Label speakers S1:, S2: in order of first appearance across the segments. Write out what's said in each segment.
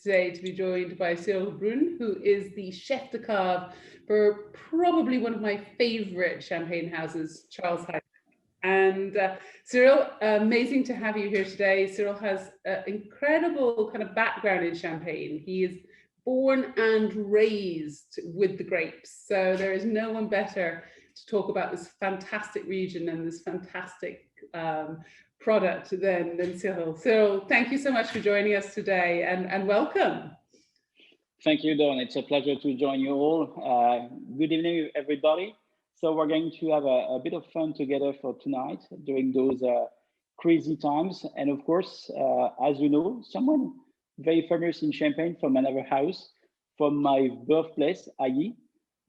S1: today to be joined by Cyril Brun, who is the chef de cave for probably one of my favorite champagne houses, Charles Heidsieck. And Cyril, amazing to have you here today. Cyril has an incredible kind of background in champagne. He is born and raised with the grapes. So there is no one better to talk about this fantastic region and this fantastic product than Cyril. Cyril, thank you so much for joining us today and welcome.
S2: Thank you, Dawn. It's a pleasure to join you all. Good evening, everybody. So we're going to have a bit of fun together for tonight during those crazy times. And of course, as you know, someone very famous in Champagne from another house, from my birthplace, i.e.,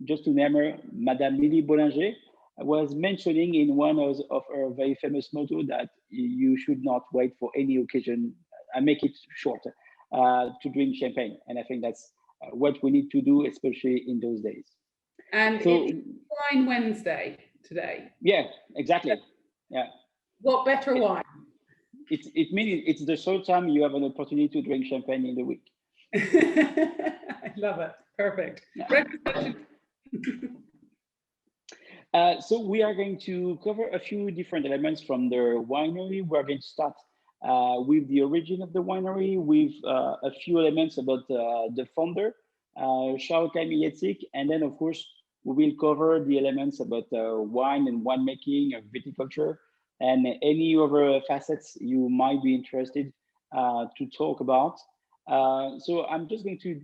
S2: just to name her, Madame Lily Bollinger, was mentioning in one of her very famous motto that you should not wait for any occasion, I make it short, to drink champagne. And I think that's what we need to do, especially in those days.
S1: And so, it's Wine Wednesday today.
S2: Yeah, exactly. Yeah.
S1: What better wine?
S2: It means it's the third time you have an opportunity to drink champagne in the week.
S1: I love it. Perfect. Yeah.
S2: So we are going to cover a few different elements from the winery. We're going to start with the origin of the winery, with a few elements about the founder, Charles Heidsieck, and then of course we will cover the elements about wine and winemaking, viticulture, and any other facets you might be interested to talk about. So I'm just going to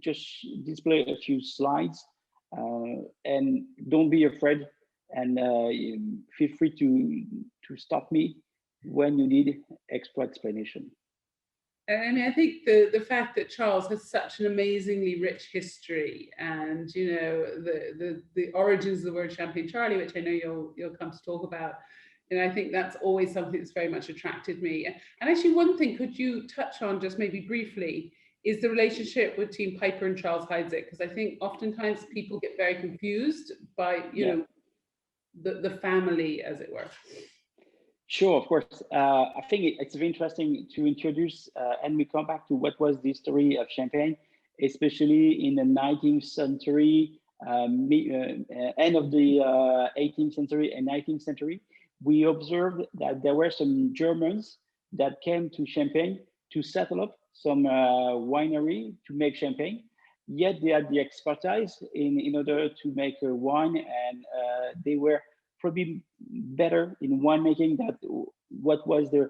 S2: display a few slides, and don't be afraid, and feel free to stop me when you need extra explanation.
S1: I mean, I think the fact that Charles has such an amazingly rich history, and you know the origins of the word Champagne Charlie, which I know you'll come to talk about, and I think that's always something that's very much attracted me. And actually, one thing could you touch on just maybe briefly is the relationship with Team Piper and Charles Heidsieck, because I think oftentimes people get very confused by you know the family, as it were.
S2: Sure, of course. I think it's very interesting to introduce, and we come back to what was the history of Champagne, especially in the 19th century, end of the 18th century and 19th century. We observed that there were some Germans that came to Champagne to settle up some winery to make champagne, yet they had the expertise in order to make wine, and they were probably better in winemaking than what was the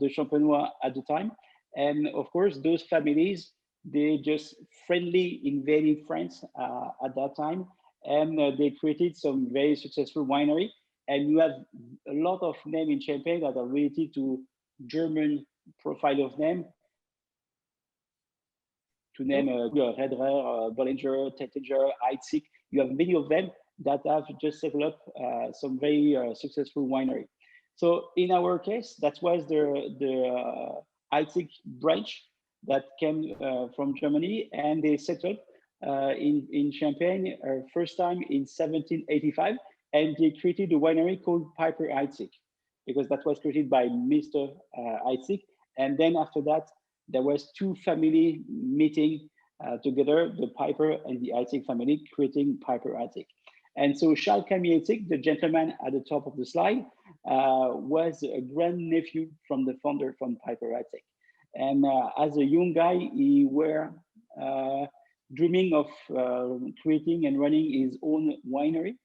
S2: Champenois at the time. And of course, those families, they just friendly invaded France at that time, and they created some very successful winery. And you have a lot of names in Champagne that are related to German profile of name. To name Redrer, Bollinger, Tettinger, Heidsieck, you have many of them that have just developed some very successful winery. So in our case, that was the Heidsieck branch that came from Germany, and they settled in Champagne first time in 1785, and they created a winery called Piper Heidsieck, because that was created by Mr. Heidsieck. And then after that, there was two family meeting together, the Piper and the Heidsieck family, creating Piper Heidsieck. And so Charles Heidsieck, the gentleman at the top of the slide, was a grandnephew from the founder from Piper Heidsieck. And as a young guy, he were dreaming of creating and running his own winery.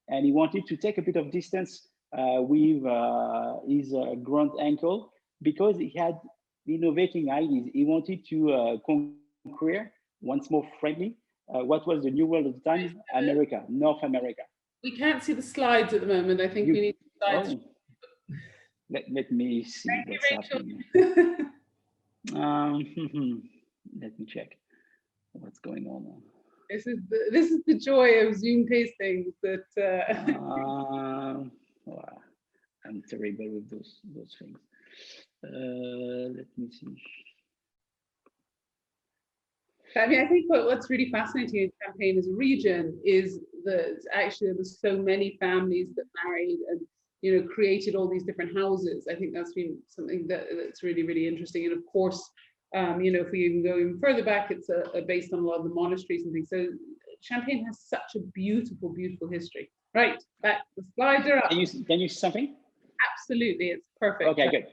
S2: And he wanted to take a bit of distance with his grand uncle, because he had innovating ideas. He wanted to conquer, once more friendly, what was the new world at the time? America, North America.
S1: We can't see the slides at the moment. I think we need slides.
S2: Oh. Let me see what's happening. Let me check what's going on now.
S1: This is the joy of Zoom tastings. That
S2: wow. I'm terrible with those things. Let me see.
S1: I mean, I think what's really fascinating in Champagne as a region is that actually there's so many families that married and you know created all these different houses. I think that's been something that's really, really interesting. And of course, If we even go even further back, it's based on a lot of the monasteries and things. So Champagne has such a beautiful, beautiful history. Right, back, the slides are up.
S2: Can you see something?
S1: Absolutely, it's perfect.
S2: Okay, good.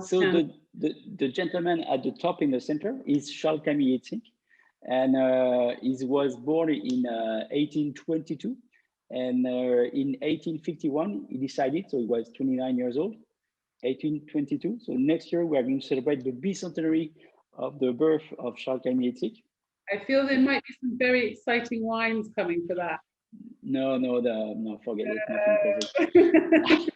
S2: So the gentleman at the top in the center is Charles Heidsieck, and he was born in 1822, and in 1851 he decided, so he was 29 years old, 1822. So next year we are going to celebrate the bicentenary of the birth of Charles Heidsieck.
S1: I feel there might be some very exciting wines coming for that.
S2: No, forget it. Nothing.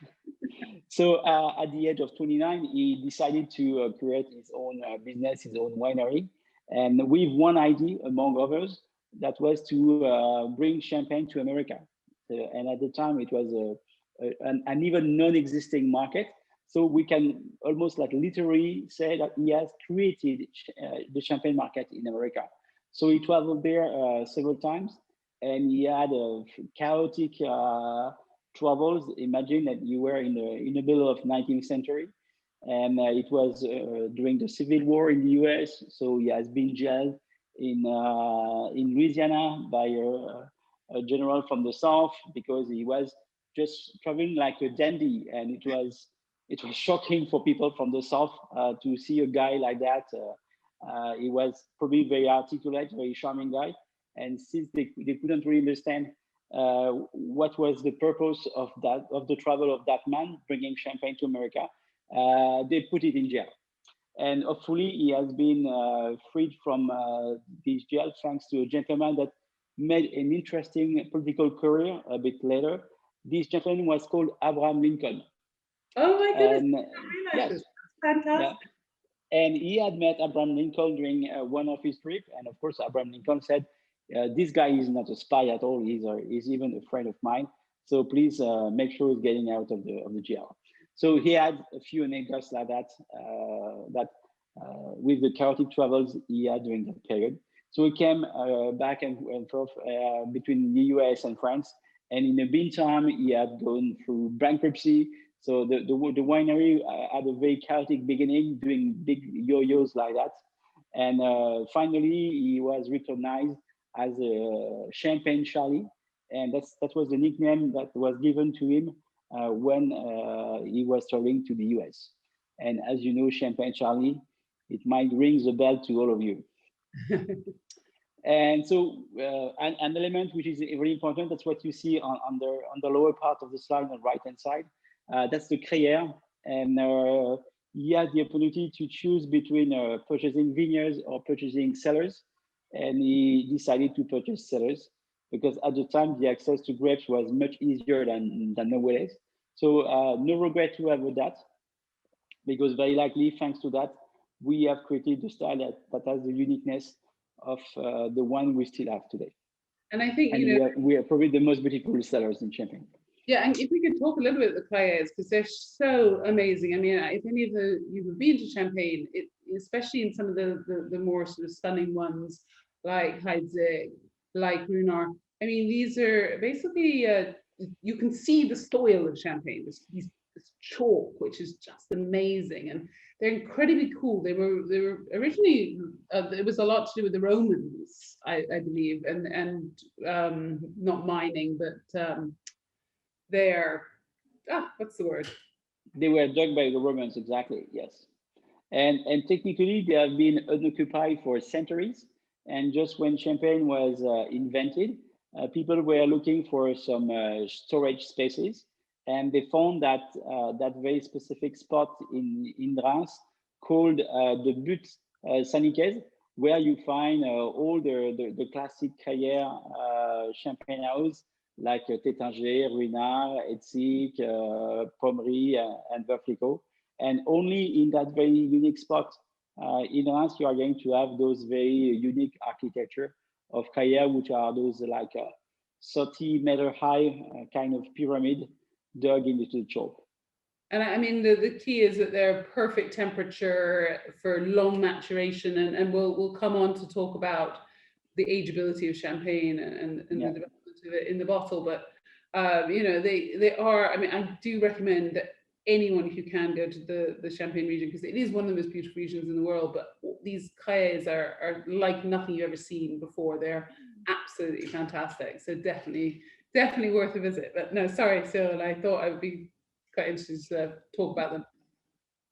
S2: So at the age of 29, he decided to create his own business, his own winery, and with one idea, among others, that was to bring champagne to America. And at the time, it was an even non-existing market. So we can almost like literally say that he has created the champagne market in America. So he traveled there several times, and he had a chaotic travels. Imagine that you were in the middle of 19th century, and it was during the Civil War in the US. So he has been jailed in Louisiana by a general from the South because he was just traveling like a dandy, and it was shocking for people from the South to see a guy like that. He was probably very articulate, very charming guy, and since they couldn't really understand what was the purpose of the travel of that man bringing champagne to America, they put it in jail. And hopefully he has been freed from this jail thanks to a gentleman that made an interesting political career a bit later. This gentleman was called Abraham Lincoln.
S1: Oh my goodness,
S2: yes,
S1: fantastic.
S2: Yeah. And he had met Abraham Lincoln during one of his trips, and of course Abraham Lincoln said, this guy is not a spy at all. He's even a friend of mine. So please make sure he's getting out of the jail. So he had a few anecdotes like that, with the chaotic travels he had during that period. So he came back and forth between the US and France. And in the meantime, he had gone through bankruptcy. So the winery had a very chaotic beginning, doing big yo-yos like that. And finally, he was recognized as a Champagne Charlie, and that was the nickname that was given to him when he was traveling to the US. And as you know, Champagne Charlie, it might ring the bell to all of you. And so an element which is very important, that's what you see on the lower part of the slide on the right-hand side. That's the Crayère, and he had the opportunity to choose between purchasing vineyards or purchasing cellars. And he decided to purchase cellars because at the time the access to grapes was much easier than nowadays. So no regret to have that, because very likely thanks to that we have created the style that has the uniqueness of the one we still have today.
S1: And I think
S2: we are probably the most beautiful cellars in Champagne.
S1: Yeah, and if we could talk a little bit about the Crayères, because they're so amazing. I mean, if any of you have been to Champagne, especially in some of the more sort of stunning ones, like Heidsieck, like Brun. I mean, these are basically, you can see the soil of Champagne, this chalk, which is just amazing. And they're incredibly cool. They were originally, it was a lot to do with the Romans, I believe, and not mining, but they're, what's the word?
S2: They were dug by the Romans, exactly, yes. And technically, they have been unoccupied for centuries. And just when Champagne was invented, people were looking for some storage spaces. And they found that very specific spot in Reims called the Butte Saniquaise, where you find all the classic Crayère Champagne house, like Tétinger, Ruinart, Heidsieck, Pommery, and Verflico. And only in that very unique spot in Reims, you are going to have those very unique architecture of Crayère, which are those like 30-meter high kind of pyramid dug into the chalk.
S1: And I mean, the key is that they're perfect temperature for long maturation, and we'll come on to talk about the ageability of Champagne and the development of it in the bottle. But they are. I mean, I do recommend that anyone who can go to the Champagne region, because it is one of the most beautiful regions in the world, but these cailles are like nothing you've ever seen before. They're absolutely fantastic. So definitely worth a visit. But no, sorry, Cyril, I thought I would be quite interested to talk about them.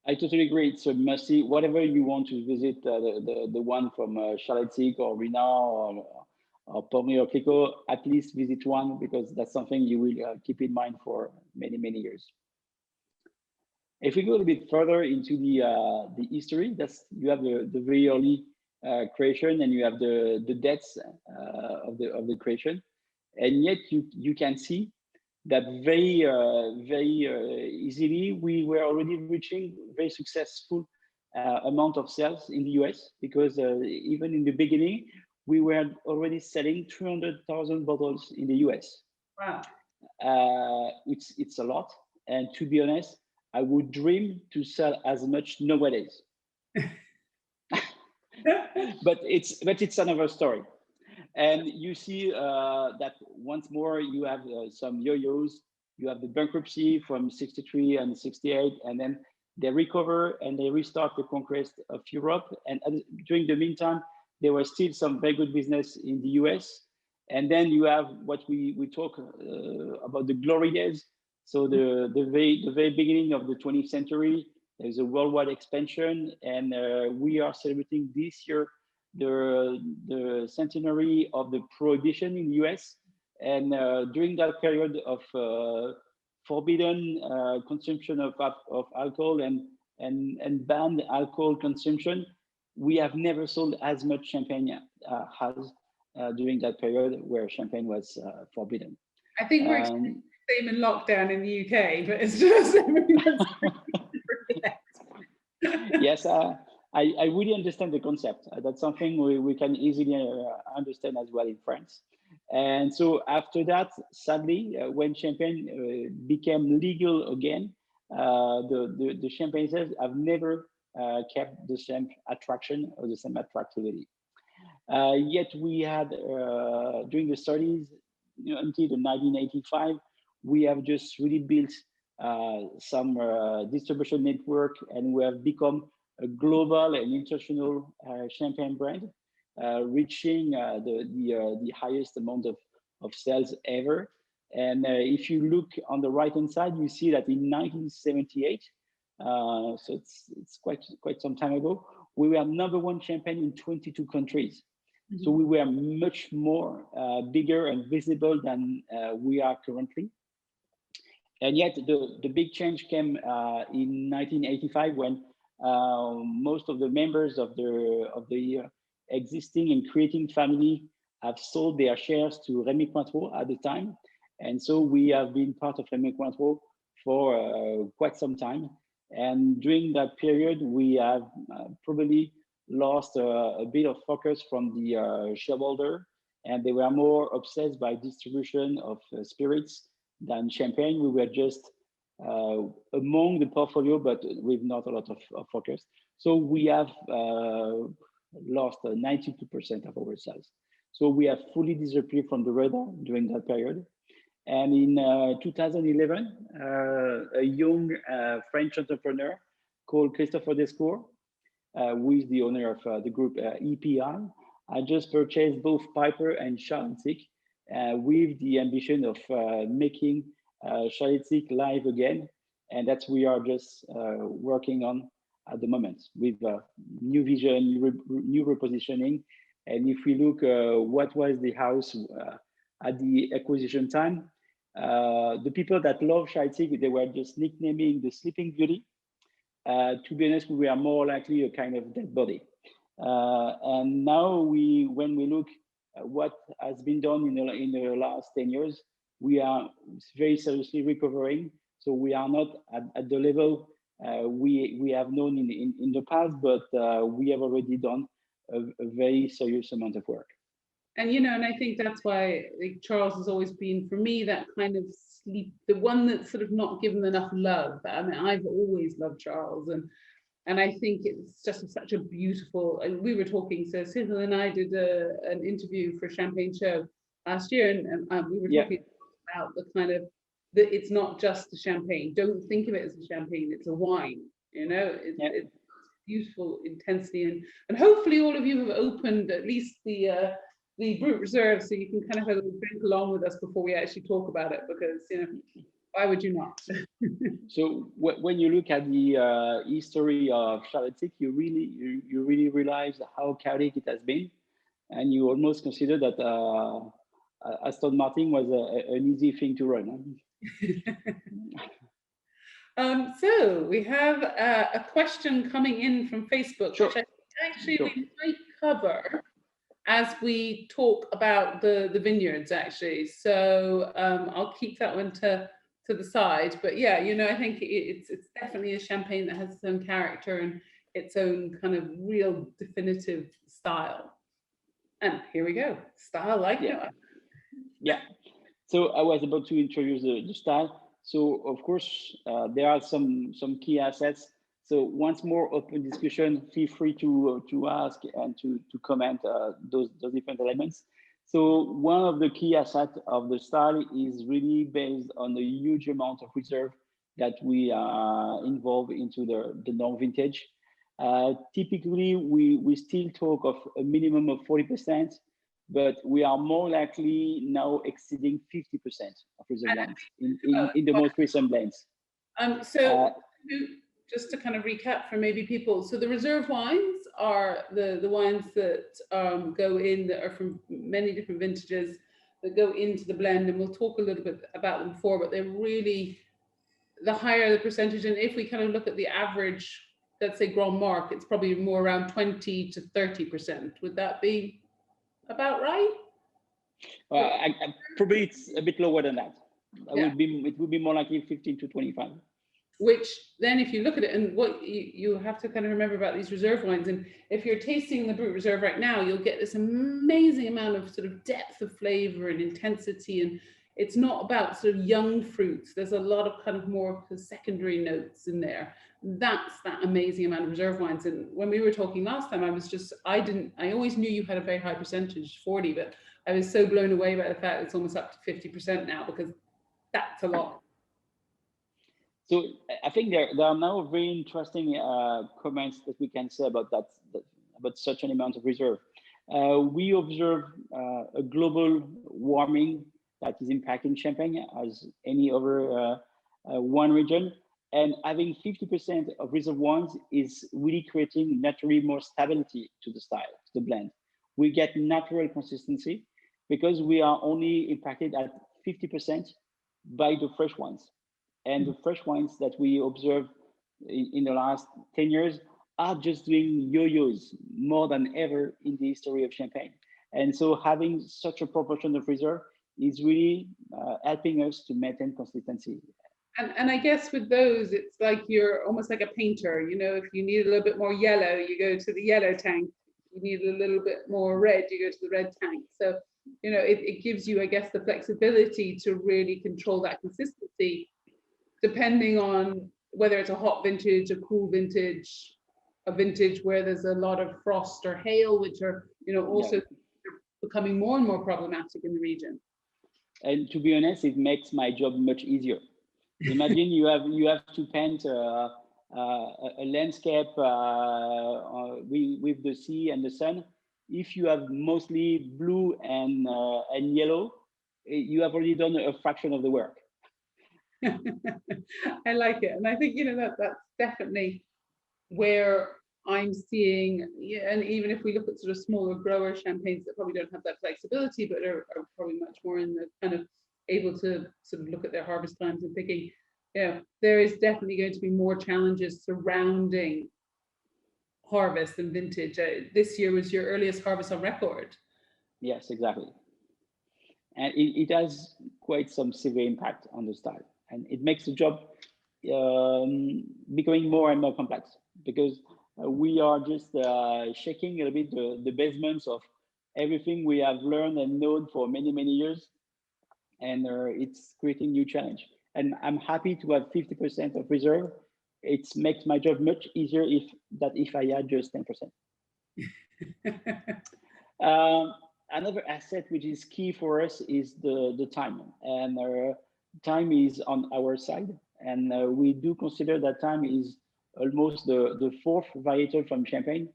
S2: I totally agree. It's a must see. Whatever you want to visit, the one from Charles Heidsieck or Renard or Pommier or Clicquot, at least visit one, because that's something you will keep in mind for many, many years. If we go a little bit further into the history, that's you have the very early creation, and you have the depths of the creation, and yet you can see that very easily we were already reaching very successful amount of sales in the US, because even in the beginning we were already selling 300,000 bottles in the US.
S1: Wow.
S2: It's a lot, and to be honest, I would dream to sell as much nowadays. but it's another story. And you see that once more you have some yo-yos. You have the bankruptcy from 63 and 68, and then they recover and they restart the conquest of Europe. And during the meantime, there was still some very good business in the US. And then you have what we talk about the glory days. So the very beginning of the 20th century, there's a worldwide expansion, and we are celebrating this year the centenary of the prohibition in the US. And during that period of forbidden consumption of alcohol and banned alcohol consumption, we have never sold as much champagne as during that period where champagne was forbidden.
S1: I think we're same in lockdown in the UK, but it's just
S2: yes, I really understand the concept. That's something we can easily understand as well in France. And so after that, sadly, when champagne became legal again, the champagne sales have never kept the same attraction or the same attractivity. Yet we had, during the studies, until the 1985, we have just really built some distribution network, and we have become a global and international champagne brand, reaching the highest amount of sales ever. And if you look on the right-hand side, you see that in 1978, so it's quite some time ago, we were #1 champagne in 22 countries. Mm-hmm. So we were much more bigger and visible than we are currently. And yet the big change came in 1985, when most of the members of the existing and creating family have sold their shares to Rémy Cointreau at the time. And so we have been part of Rémy Cointreau for quite some time. And during that period, we have probably lost a bit of focus from the shareholder, and they were more obsessed by distribution of spirits than champagne. We were just among the portfolio, but with not a lot of focus. So we have lost 92% of our sales. So we have fully disappeared from the radar during that period. And in 2011, a young French entrepreneur called Christopher Descours, who is the owner of the group EPI, I just purchased both Piper and Charles Heidsieck with the ambition of making Charles Heidsieck live again. And that's we are just working on at the moment with new vision, new repositioning. And if we look what was the house at the acquisition time, the people that love Charles Heidsieck, they were just nicknaming the Sleeping Beauty. To be honest, we are more likely a kind of dead body. And now when we look at what has been done in the last 10 years, we are very seriously recovering. So we are not at the level we have known in the past, but we have already done a very serious amount of work.
S1: And and I think that's why Charles has always been, for me, that kind of the one that's sort of not given enough love. I mean, I've always loved Charles, and I think it's just such a beautiful. And we were talking, so Cyril and I did an interview for Champagne Show last year, and we were talking about the kind of that it's not just a champagne. Don't think of it as a champagne, it's a wine, you know, it's beautiful intensity. And hopefully all of you have opened at least the Brut Reserve, so you can kind of have a drink along with us before we actually talk about it, because, you know, why would you not?
S2: So when you look at the history of Charles Heidsieck, you really realize how chaotic it has been, and you almost consider that Aston Martin was an easy thing to run.
S1: So we have a question coming in from Facebook,
S2: Sure.
S1: which I actually we might cover as we talk about the vineyards, actually. So I'll keep that one to the side. But yeah, you know, I think it's definitely a champagne that has its own character and its own kind of real definitive style. And here we go, style like no other.
S2: Yeah. So I was about to introduce the style. So of course, there are some key assets. So once more, open discussion. Feel free to ask and to comment those different elements. So one of the key assets of the style is really based on the huge amount of reserve that we involve into the non-vintage. Typically, we still talk of a minimum of 40%. But we are more likely now exceeding 50% of reserve wines in the most recent blends.
S1: So just to kind of recap for maybe people, so the reserve wines are the wines that go in, that are from many different vintages that go into the blend, and we'll talk a little bit about them before, but they're really, the higher the percentage, and if we kind of look at the average, let's say Grand Marque, it's probably more around 20 to 30%. Would that be about right?
S2: Probably it's a bit lower than that.
S1: Yeah.
S2: It would be more likely 15 to 25.
S1: Which then, if you look at it, and what you have to kind of remember about these reserve wines, and if you're tasting the Brut Reserve right now, you'll get this amazing amount of sort of depth of flavor and intensity, and it's not about sort of young fruits. There's a lot of kind of more secondary notes in there. That's that amazing amount of reserve wines. And when we were talking last time, I always knew you had a very high percentage, 40, but I was so blown away by the fact it's almost up to 50% now, because that's a lot.
S2: So I think there are now very interesting comments that we can say about that about such an amount of reserve. We observe a global warming that is impacting Champagne as any other one region. And having 50% of reserve wines is really creating naturally more stability to the style, to the blend. We get natural consistency because we are only impacted at 50% by the fresh wines. And the fresh wines that we observe in the last 10 years are just doing yo-yos more than ever in the history of Champagne. And so having such a proportion of reserve is really helping us to maintain consistency.
S1: And I guess with those, it's like you're almost like a painter. You know, if you need a little bit more yellow, you go to the yellow tank. If you need a little bit more red, you go to the red tank. So, you know, it gives you, I guess, the flexibility to really control that consistency, depending on whether it's a hot vintage, a cool vintage, a vintage where there's a lot of frost or hail, which are, you know, also becoming more and more problematic in the region.
S2: And to be honest, it makes my job much easier. Imagine you have to paint a landscape with the sea and the sun. If you have mostly blue and yellow, you have already done a fraction of the work.
S1: I like it, and I think, you know, that's definitely where I'm seeing, and even if we look at sort of smaller grower champagnes that probably don't have that flexibility, but are probably much more in the kind of able to sort of look at their harvest times and picking, you know, there is definitely going to be more challenges surrounding harvest and vintage. This year was your earliest harvest on record.
S2: Yes, exactly. And it has quite some severe impact on the style. And it makes the job becoming more and more complex, because we are just shaking a little bit the basements of everything we have learned and known for many, many years. And it's creating new challenge. And I'm happy to have 50% of reserve. It makes my job much easier if I had just 10%. Another asset which is key for us is the time. And time is on our side, and we do consider that time is almost the fourth varietal from Champagne.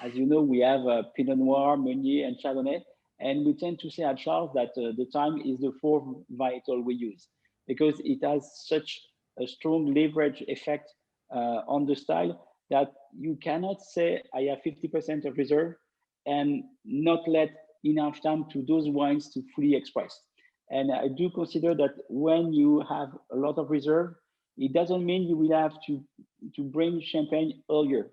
S2: As you know, we have Pinot Noir, Meunier, and Chardonnay, and we tend to say at Charles that the time is the fourth varietal we use because it has such a strong leverage effect on the style that you cannot say I have 50% of reserve and not let enough time to those wines to fully express. And I do consider that when you have a lot of reserve, it doesn't mean you will have to bring champagne earlier.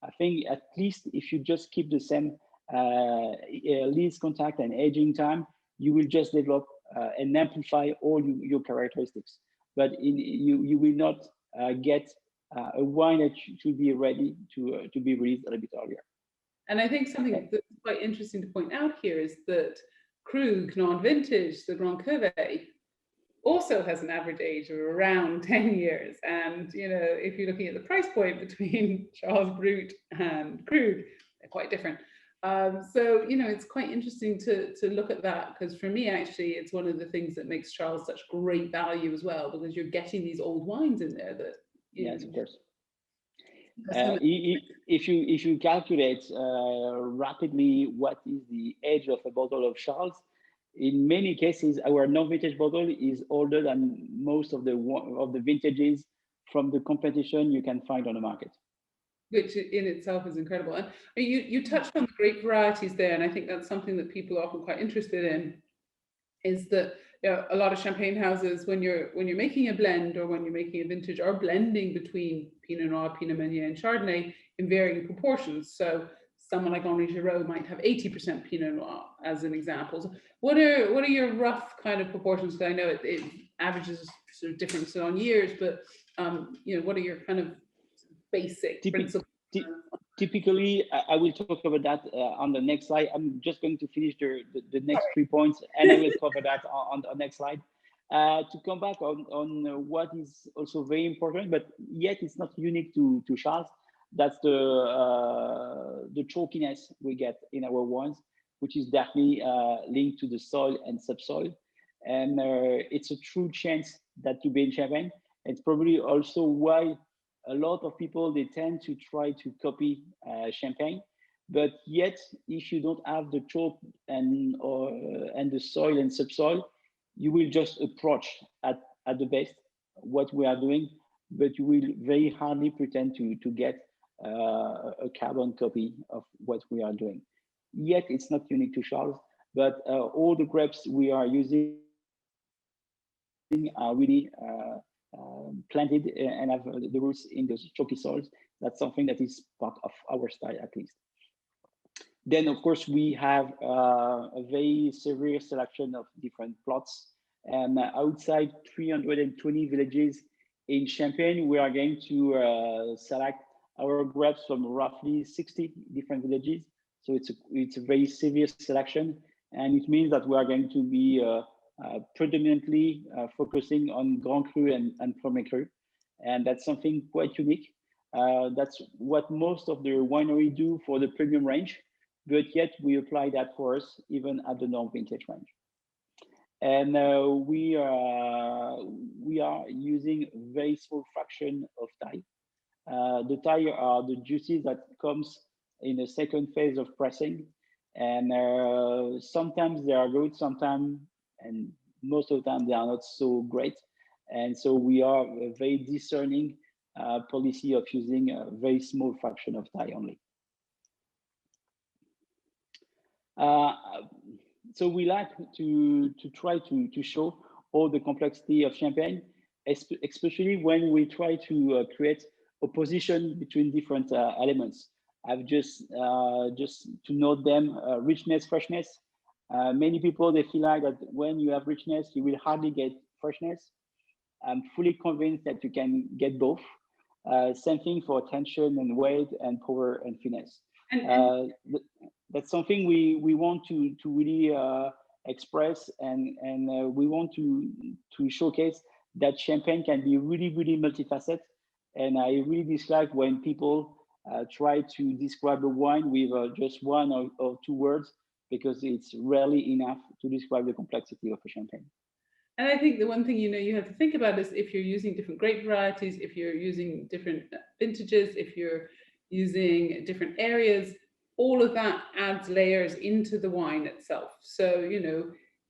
S2: I think at least if you just keep the same lees contact and aging time, you will just develop and amplify all your characteristics. But you will not get a wine that should be ready to be released a little bit earlier.
S1: And I think something that's quite interesting to point out here is that Krug non-vintage, the Grand Cuvée, also has an average age of around 10 years. And, you know, if you're looking at the price point between Charles Brut and Krug, they're quite different. So, you know, it's quite interesting to look at that, because for me, actually, it's one of the things that makes Charles such great value as well, because you're getting these old wines in there that,
S2: yes, of course.
S1: So
S2: if you calculate rapidly what is the age of a bottle of Charles, in many cases our non-vintage bottle is older than most of the vintages from the competition you can find on the market.
S1: Which in itself is incredible. And you touched on the grape varieties there, and I think that's something that people are often quite interested in, is that, you know, a lot of champagne houses, when you're making a blend or when you're making a vintage, are blending between Pinot Noir, Pinot Meunier, and Chardonnay in varying proportions. So someone like Henri Giraud might have 80% Pinot Noir, as an example. So what are your rough kind of proportions? Because I know it averages sort of different on years, but you know, what are your kind of basic principles?
S2: Typically, I will talk about that on the next slide. I'm just going to finish the next 3 points, and I will cover that on the next slide. To come back on what is also very important, but yet it's not unique to Charles. That's the chalkiness we get in our wines, which is definitely linked to the soil and subsoil. And it's a true chance that to be in Champagne. It's probably also why a lot of people, they tend to try to copy Champagne, but yet if you don't have the chalk and the soil and subsoil, you will just approach at the best what we are doing, but you will very hardly pretend to get a carbon copy of what we are doing. Yet it's not unique to Charles, but all the grapes we are using are really planted and have the roots in those chalky soils. That's something that is part of our style, at least. Then, of course, we have a very severe selection of different plots. And outside 320 villages in Champagne, we are going to select our grapes from roughly 60 different villages. So it's a very severe selection. And it means that we are going to be predominantly focusing on Grand Cru and Premier Cru. And that's something quite unique. That's what most of the winery do for the premium range, but yet we apply that for us even at the non-vintage range. And we are using a very small fraction of Thai. The Thai are the juices that comes in the second phase of pressing. And sometimes they are good, sometimes, and most of the time they are not so great. And so we are a very discerning policy of using a very small fraction of Thai only. So we like to try to show all the complexity of Champagne, especially when we try to create opposition between different elements. I've just to note them, richness, freshness. Many people, they feel like that when you have richness, you will hardly get freshness. I'm fully convinced that you can get both. Same thing for tension and weight and power and finesse. That's something we want to really express, and we want to showcase that Champagne can be really, really multifaceted. And I really dislike when people try to describe a wine with just one or two words, because it's rarely enough to describe the complexity of a Champagne.
S1: And I think the one thing, you have to think about is if you're using different grape varieties, if you're using different vintages, if you're using different areas, all of that adds layers into the wine itself. So,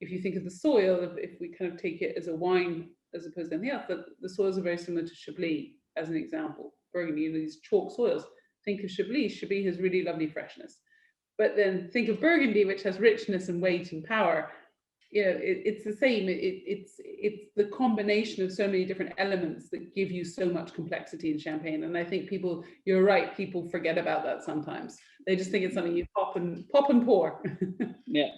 S1: if you think of the soil, if we kind of take it as a wine as opposed to anything else, the soils are very similar to Chablis as an example. Burgundy, these chalk soils. Think of Chablis. Chablis has really lovely freshness. But then think of Burgundy, which has richness and weight and power. It's the same. It's the combination of so many different elements that give you so much complexity in champagne. And I think you're right, people forget about that sometimes. They just think it's something you pop and pour.
S2: Yeah.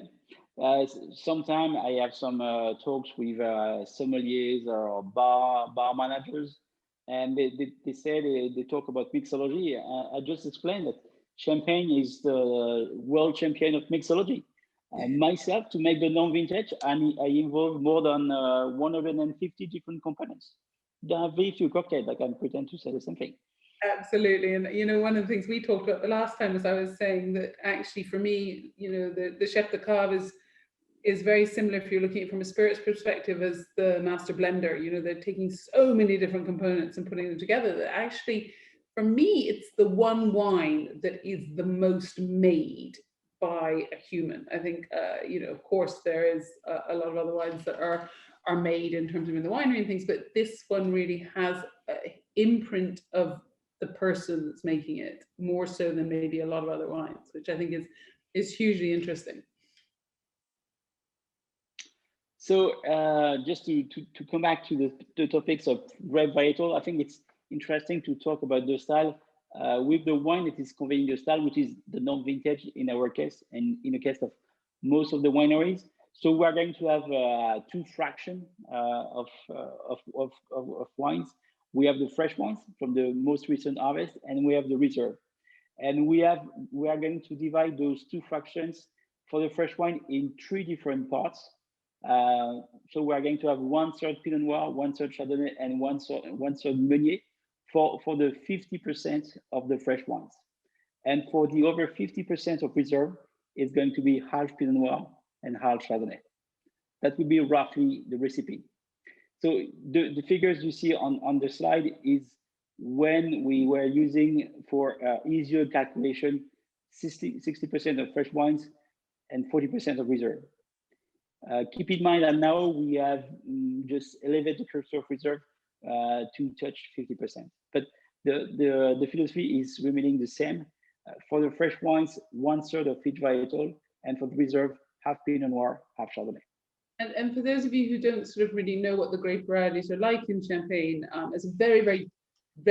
S2: Sometimes I have some talks with sommeliers or bar managers, and they say they talk about mixology. I just explained that champagne is the world champion of mixology. Myself, to make the non-vintage, I involve more than 150 different components. There are very few cocktails that can pretend to say the same thing.
S1: Absolutely. And one of the things we talked about the last time was I was saying that actually for me, the chef de cave is very similar if you're looking at it from a spirits perspective as the master blender. They're taking so many different components and putting them together that actually, for me, it's the one wine that is the most made by a human. I think, of course, there is a lot of other wines that are made in terms of in the winery and things, but this one really has an imprint of the person that's making it more so than maybe a lot of other wines, which I think is hugely interesting.
S2: So just to come back to the topics of grape varietal, I think it's interesting to talk about the style with the wine that is conveying the style, which is the non-vintage in our case, and in the case of most of the wineries. So we are going to have two fractions of wines. We have the fresh wines from the most recent harvest, and we have the reserve. And we are going to divide those two fractions for the fresh wine in three different parts. So we are going to have 1/3 Pinot Noir, 1/3 Chardonnay, and 1/3 Meunier for the 50% of the fresh wines. And for the over 50% of reserve, it's going to be half Pinot Noir and half Chardonnay. That would be roughly the recipe. So the figures you see on the slide is when we were using for easier calculation, 60% of fresh wines and 40% of reserve. Keep in mind that now we have just elevated the cursor of reserve to touch 50%. But the philosophy is remaining the same. For the fresh wines, 1/3 of each varietal, and for the reserve, half Pinot Noir, half Chardonnay.
S1: And for those of you who don't sort of really know what the grape varieties are like in Champagne, it's a very, very,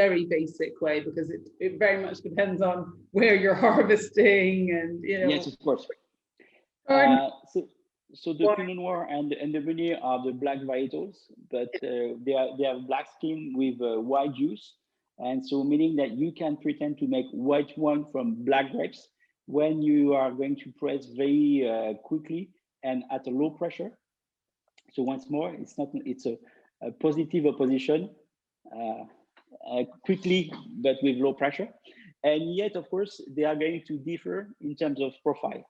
S1: very basic way, because it very much depends on where you're harvesting and,
S2: Yes, of course. So the Pinot Noir and the Meunier are the black varietals, but they have black skin with white juice. And so meaning that you can pretend to make white wine from black grapes when you are going to press very quickly and at a low pressure. So once more, it's a positive opposition quickly, but with low pressure. And yet, of course, they are going to differ in terms of profile.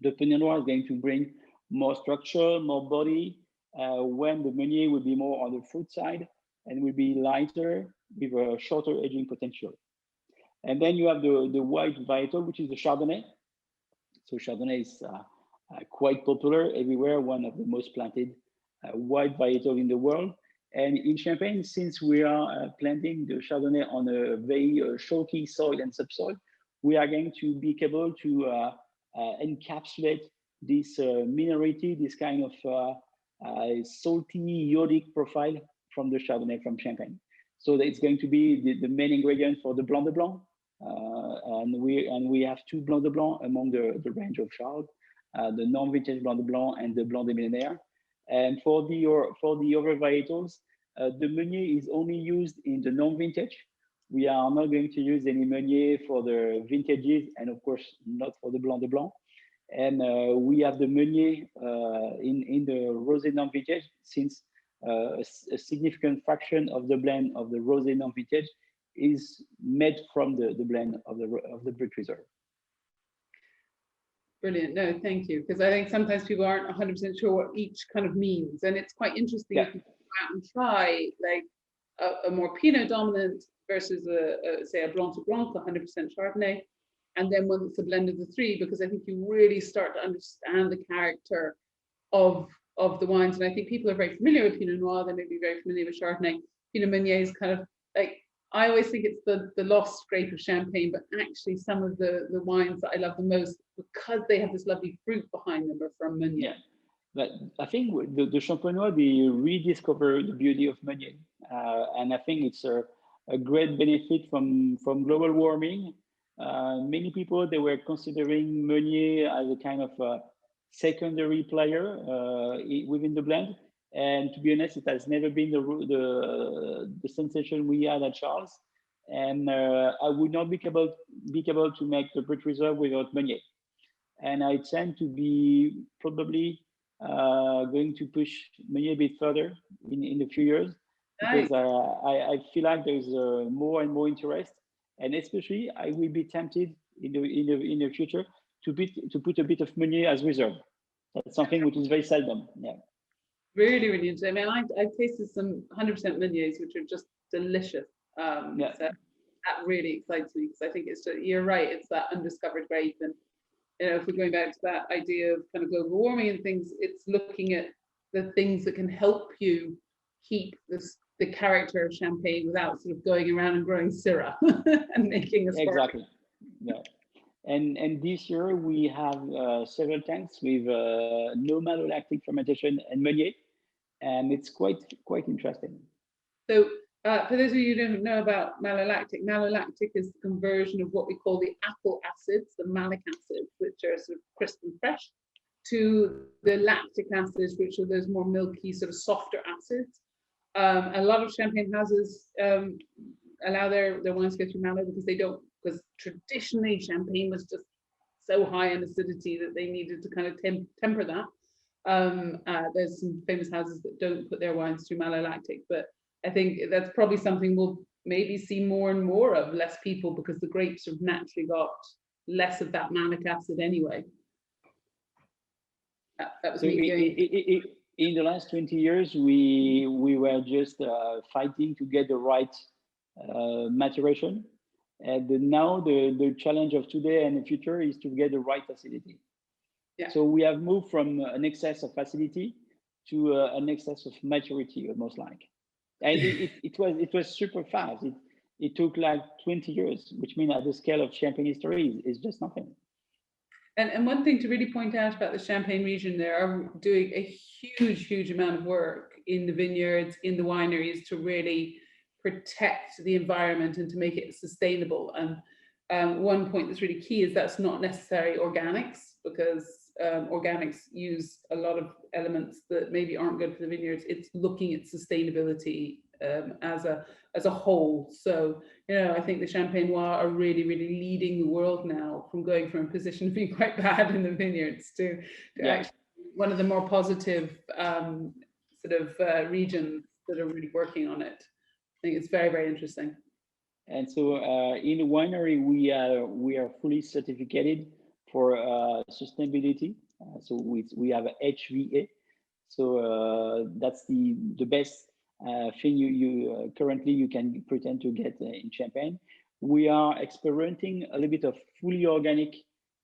S2: The Pinot Noir is going to bring more structure, more body, when the Meunier will be more on the fruit side and will be lighter with a shorter aging potential. And then you have the white varietal, which is the Chardonnay. So Chardonnay is quite popular everywhere, one of the most planted white varietal in the world. And in Champagne, since we are planting the Chardonnay on a very chalky soil and subsoil, we are going to be able to encapsulate this minerality, this kind of salty, iodic profile from the Chardonnay from Champagne. So it's going to be the main ingredient for the Blanc de Blanc. And we have two Blanc de Blanc among the range of Charles, the non-vintage Blanc de Blanc and the Blanc des Millénaires. And for the other varietals, the Meunier is only used in the non-vintage. We are not going to use any Meunier for the vintages, and of course not for the Blanc de Blanc. And we have the Meunier in the rosé non-vintage, since a significant fraction of the blend of the rosé non-vintage is made from the blend of the Brick Reserve.
S1: Brilliant. No, thank you. Because I think sometimes people aren't 100% sure what each kind of means. And it's quite interesting if you go out and try like a more Pinot dominant versus say a Blanc de Blanc, 100% Chardonnay. And then when it's a blend of the three, because I think you really start to understand the character of the wines. And I think people are very familiar with Pinot Noir, they may be very familiar with Chardonnay. Pinot Meunier is kind of like, I always think it's the lost grape of Champagne, but actually some of the wines that I love the most, because they have this lovely fruit behind them, are from Meunier.
S2: Yeah, but I think the Champenois, they rediscover the beauty of Meunier. And I think it's a great benefit from global warming. Many people, they were considering Meunier as a kind of secondary player within the blend. And to be honest, it has never been the sensation we had at Charles. And I would not be able to make the Brut Reserve without Meunier. And I tend to be probably going to push Meunier a bit further in a few years, because I feel like there's more and more interest, and especially I will be tempted in the future to put a bit of Meunier as reserve. That's something which is very seldom. Yeah.
S1: Really, really interesting. I mean, I've tasted some 100% Meuniers, which are just delicious. So that really excites me, because I think it's you're right. It's that undiscovered grape, and you know, if we're going back to that idea of kind of global warming and things, it's looking at the things that can help you keep the character of Champagne without sort of going around and growing Syrah and making a spark.
S2: Exactly. Yeah. And this year we have several tanks with no malolactic fermentation and Meunier, and it's quite interesting.
S1: So for those of you who don't know about malolactic is the conversion of what we call the apple acids, the malic acids, which are sort of crisp and fresh, to the lactic acids, which are those more milky, sort of softer acids. A lot of Champagne houses allow their wines to go through malo because traditionally Champagne was just so high in acidity that they needed to kind of temper that. There's some famous houses that don't put their wines through malolactic, but I think that's probably something we'll maybe see more and more of, less people, because the grapes have naturally got less of that malic acid anyway. That was
S2: so in the last 20 years, we were just fighting to get the right maturation. And now the challenge of today and the future is to get the right acidity. Yeah. So we have moved from an excess of acidity to an excess of maturity, almost like. And it was super fast. It took like 20 years, which means at the scale of Champagne history is just nothing.
S1: And one thing to really point out about the Champagne region, they are doing a huge amount of work in the vineyards, in the wineries, to really protect the environment and to make it sustainable. And one point that's really key is that's not necessarily organics, because organics use a lot of elements that maybe aren't good for the vineyards. It's looking at sustainability as a whole. So, you know, I think the Champagne Noir are really leading the world now, from going from a position of being quite bad in the vineyards to actually one of the more positive regions that are really working on it. I think it's very interesting.
S2: And so in the winery, we are fully certificated for sustainability. So we have HVA. So that's the best thing you currently you can pretend to get in Champagne. We are experimenting a little bit of fully organic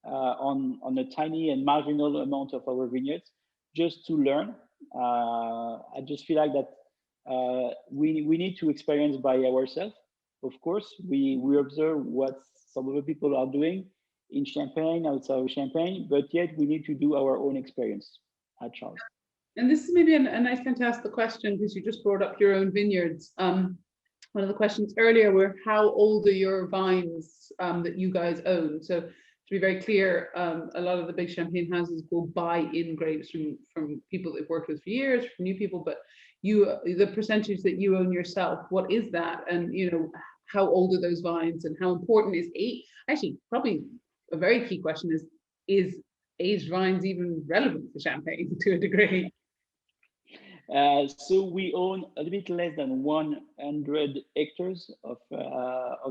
S2: on a tiny and marginal amount of our vineyards, just to learn. I just feel like that we need to experience by ourselves. Of course, we observe what some other people are doing in Champagne, outside of Champagne, but yet we need to do our own experience at Charles.
S1: And this is maybe a nice time to ask the question, because you just brought up your own vineyards. One of the questions earlier were, how old are your vines that you guys own? So to be very clear, a lot of the big Champagne houses will buy in grapes from people they've worked with for years, from new people, but the percentage that you own yourself, what is that? And you know, how old are those vines, and how important is age? Actually, probably a very key question is aged vines even relevant for Champagne to a degree?
S2: So we own a little bit less than 100 hectares of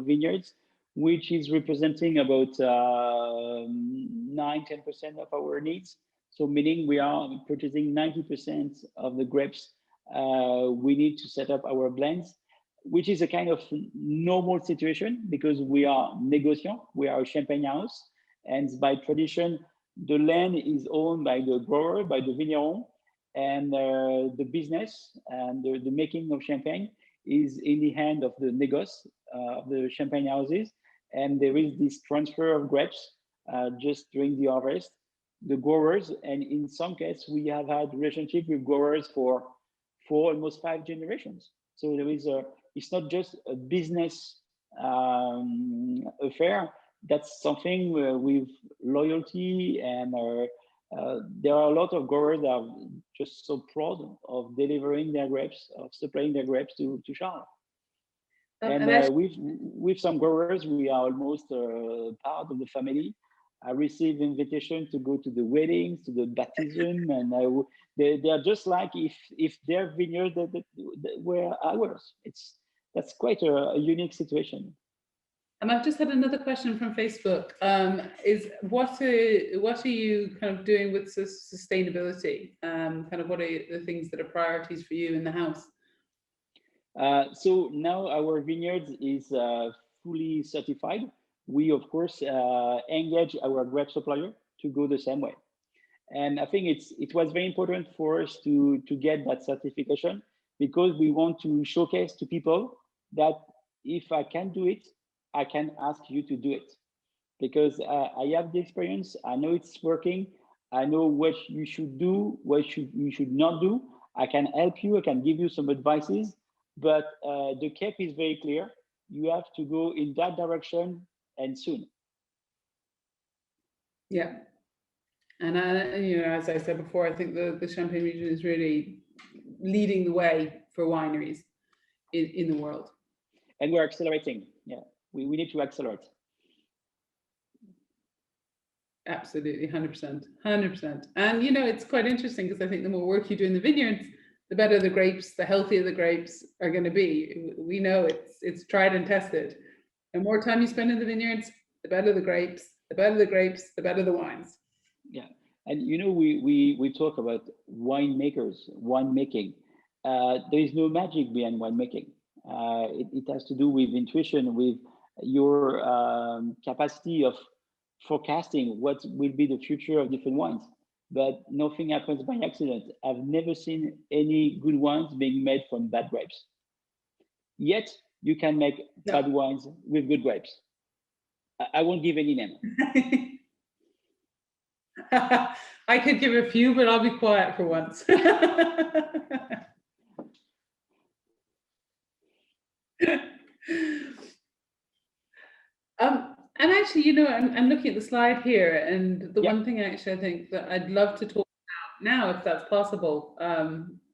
S2: vineyards. which is representing about 9–10% of our needs. So meaning we are purchasing 90% of the grapes we need to set up our blends, which is a kind of normal situation because we are negociant, we are a champagne house, and by tradition, the land is owned by the grower, by the vigneron, and the business and the making of champagne is in the hand of the négoce, of the champagne houses. And there is this transfer of grapes just during the harvest, the growers, and in some cases, we have had relationship with growers for almost 5 generations. So there is it's not just a business affair, that's something with loyalty, and there are a lot of growers that are just so proud of delivering their grapes, of supplying their grapes to Charles. And with some growers, we are almost part of the family. I receive invitation to go to the weddings, to the baptism, and they are just like if their vineyard were ours. That's quite a unique situation.
S1: And I've just had another question from Facebook. Is what are you kind of doing with sustainability? Kind of what are the things that are priorities for you in the house?
S2: So now our vineyard is fully certified. We of course engage our grape supplier to go the same way. And I think it was very important for us to get that certification, because we want to showcase to people that if I can do it, I can ask you to do it, because I have the experience. I know it's working. I know what you should do, what you should not do. I can help you. I can give you some advices, but the cap is very clear. You have to go in that direction, and soon.
S1: Yeah, and as I said before, I think the Champagne region is really leading the way for wineries in the world.
S2: And we're accelerating. Yeah, we need to accelerate.
S1: Absolutely, 100%, 100%. And it's quite interesting, because I think the more work you do in the vineyards, the better the grapes, the healthier the grapes are going to be. We know it's tried and tested. The more time you spend in the vineyards, the better the grapes, the better the grapes, the better the wines.
S2: Yeah, and we talk about winemaking. There is no magic behind winemaking. It has to do with intuition, with your capacity of forecasting what will be the future of different wines. But nothing happens by accident. I've never seen any good wines being made from bad grapes. Yet you can make bad wines with good grapes. I won't give any name.
S1: I could give a few, but I'll be quiet for once. And actually, I'm looking at the slide here, and the one thing actually I think that I'd love to talk about now, if that's possible,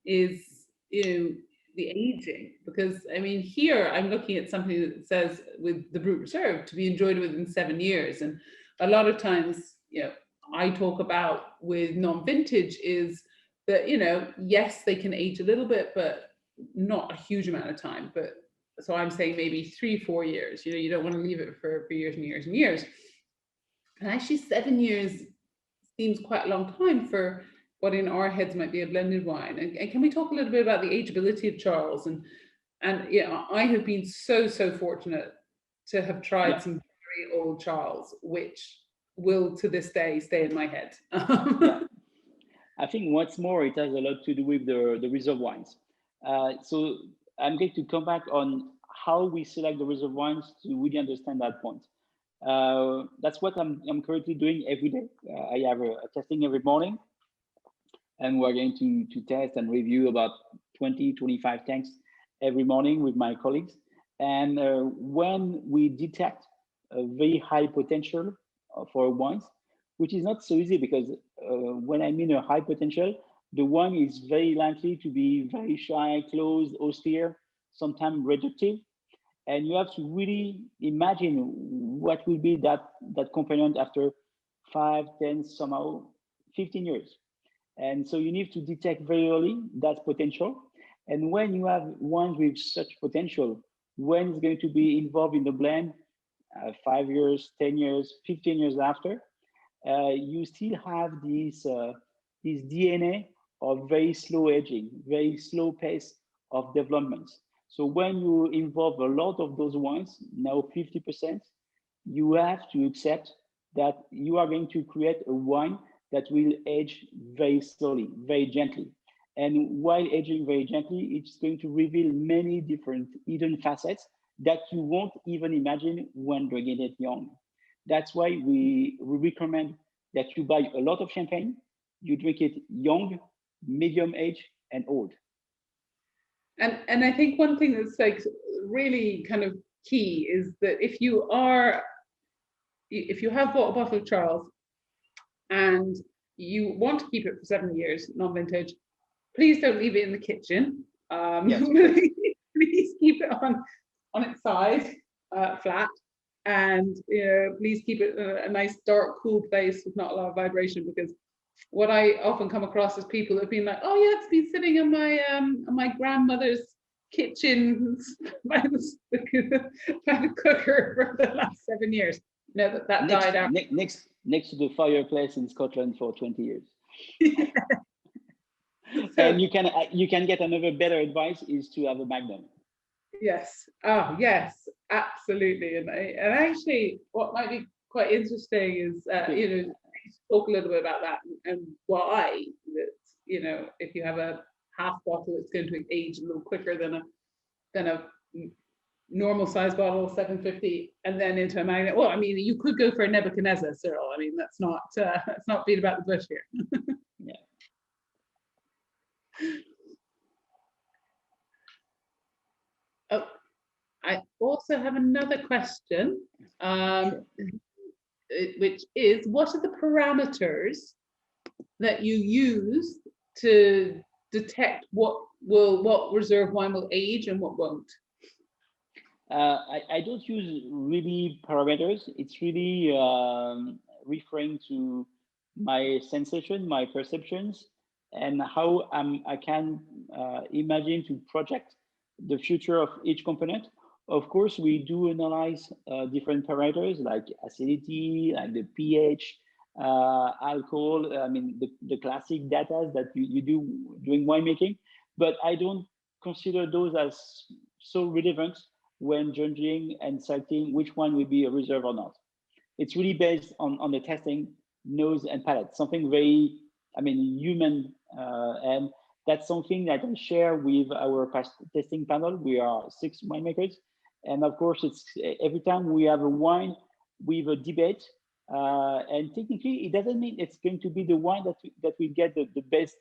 S1: is the aging. Because I mean, here I'm looking at something that says with the Brut Reserve to be enjoyed within 7 years, and a lot of times, I talk about with non-vintage is that yes, they can age a little bit, but not a huge amount of time. But so I'm saying maybe 3-4 years. You don't want to leave it for years and years and years. And actually 7 years seems quite a long time for what in our heads might be a blended wine. And can we talk a little bit about the ageability of Charles? And I have been so fortunate to have tried some very old Charles, which will to this day stay in my head.
S2: I think what's more, it has a lot to do with the reserve wines. So I'm going to come back on how we select the reserve wines to really understand that point. That's what I'm currently doing every day. I have a testing every morning, and we're going to test and review about 20-25 tanks every morning with my colleagues. And when we detect a very high potential for wines, which is not so easy, because when I mean a high potential, the wine is very likely to be very shy, closed, austere, sometimes reductive. And you have to really imagine what will be that component after 5, 10, somehow 15 years. And so you need to detect very early that potential. And when you have wines with such potential, when it's going to be involved in the blend, 5 years, 10 years, 15 years after, you still have this DNA of very slow aging, very slow pace of development. So when you involve a lot of those wines, now 50%, you have to accept that you are going to create a wine that will age very slowly, very gently. And while aging very gently, it's going to reveal many different hidden facets that you won't even imagine when drinking it young. That's why we recommend that you buy a lot of champagne, you drink it young, medium age, and old.
S1: And I think one thing that's like really kind of key is that if you have bought a bottle of Charles and you want to keep it for 7 years, non-vintage, please don't leave it in the kitchen.
S2: Yes.
S1: Please keep it on its side, flat, and please keep it a nice dark, cool place with not a lot of vibration, because what I often come across is people have been like, oh yeah, it's been sitting in my grandmother's kitchen by the cooker for the last 7 years. No, that died out.
S2: Next to the fireplace in Scotland for 20 years.
S1: Yeah.
S2: And you can get another better advice is to have a Magnum.
S1: Yes. Oh, yes, absolutely. And actually, what might be quite interesting is, talk a little bit about that and why that, if you have a half bottle, it's going to age a little quicker than a normal size bottle, 750, and then into a Magnum. Well, I mean, you could go for a Nebuchadnezzar, Cyril. I mean, that's not beat about the bush here.
S2: Yeah.
S1: Oh, I also have another question, which is, what are the parameters that you use to detect what reserve wine will age and what won't?
S2: I don't use really parameters. It's really referring to my sensation, my perceptions, and how I can imagine to project the future of each component. Of course, we do analyze different parameters like acidity, like the pH, alcohol. I mean, the classic data that you do during winemaking, but I don't consider those as so relevant when judging and selecting which one will be a reserve or not. It's really based on the testing, nose and palate, something very, human, and that's something that I share with our testing panel. We are 6 winemakers, and of course, it's every time we have a wine with a debate, and technically, it doesn't mean it's going to be the wine that will get the best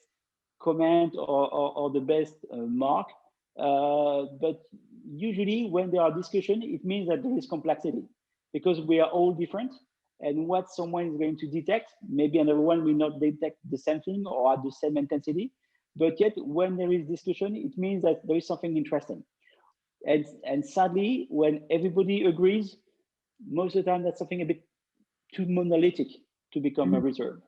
S2: comment or the best mark, but usually when there are discussion, it means that there is complexity because we are all different, and what someone is going to detect, maybe another one will not detect the same thing or at the same intensity. But yet, when there is discussion, it means that there is something interesting. And sadly, when everybody agrees, most of the time that's something a bit too monolithic to become a reserve.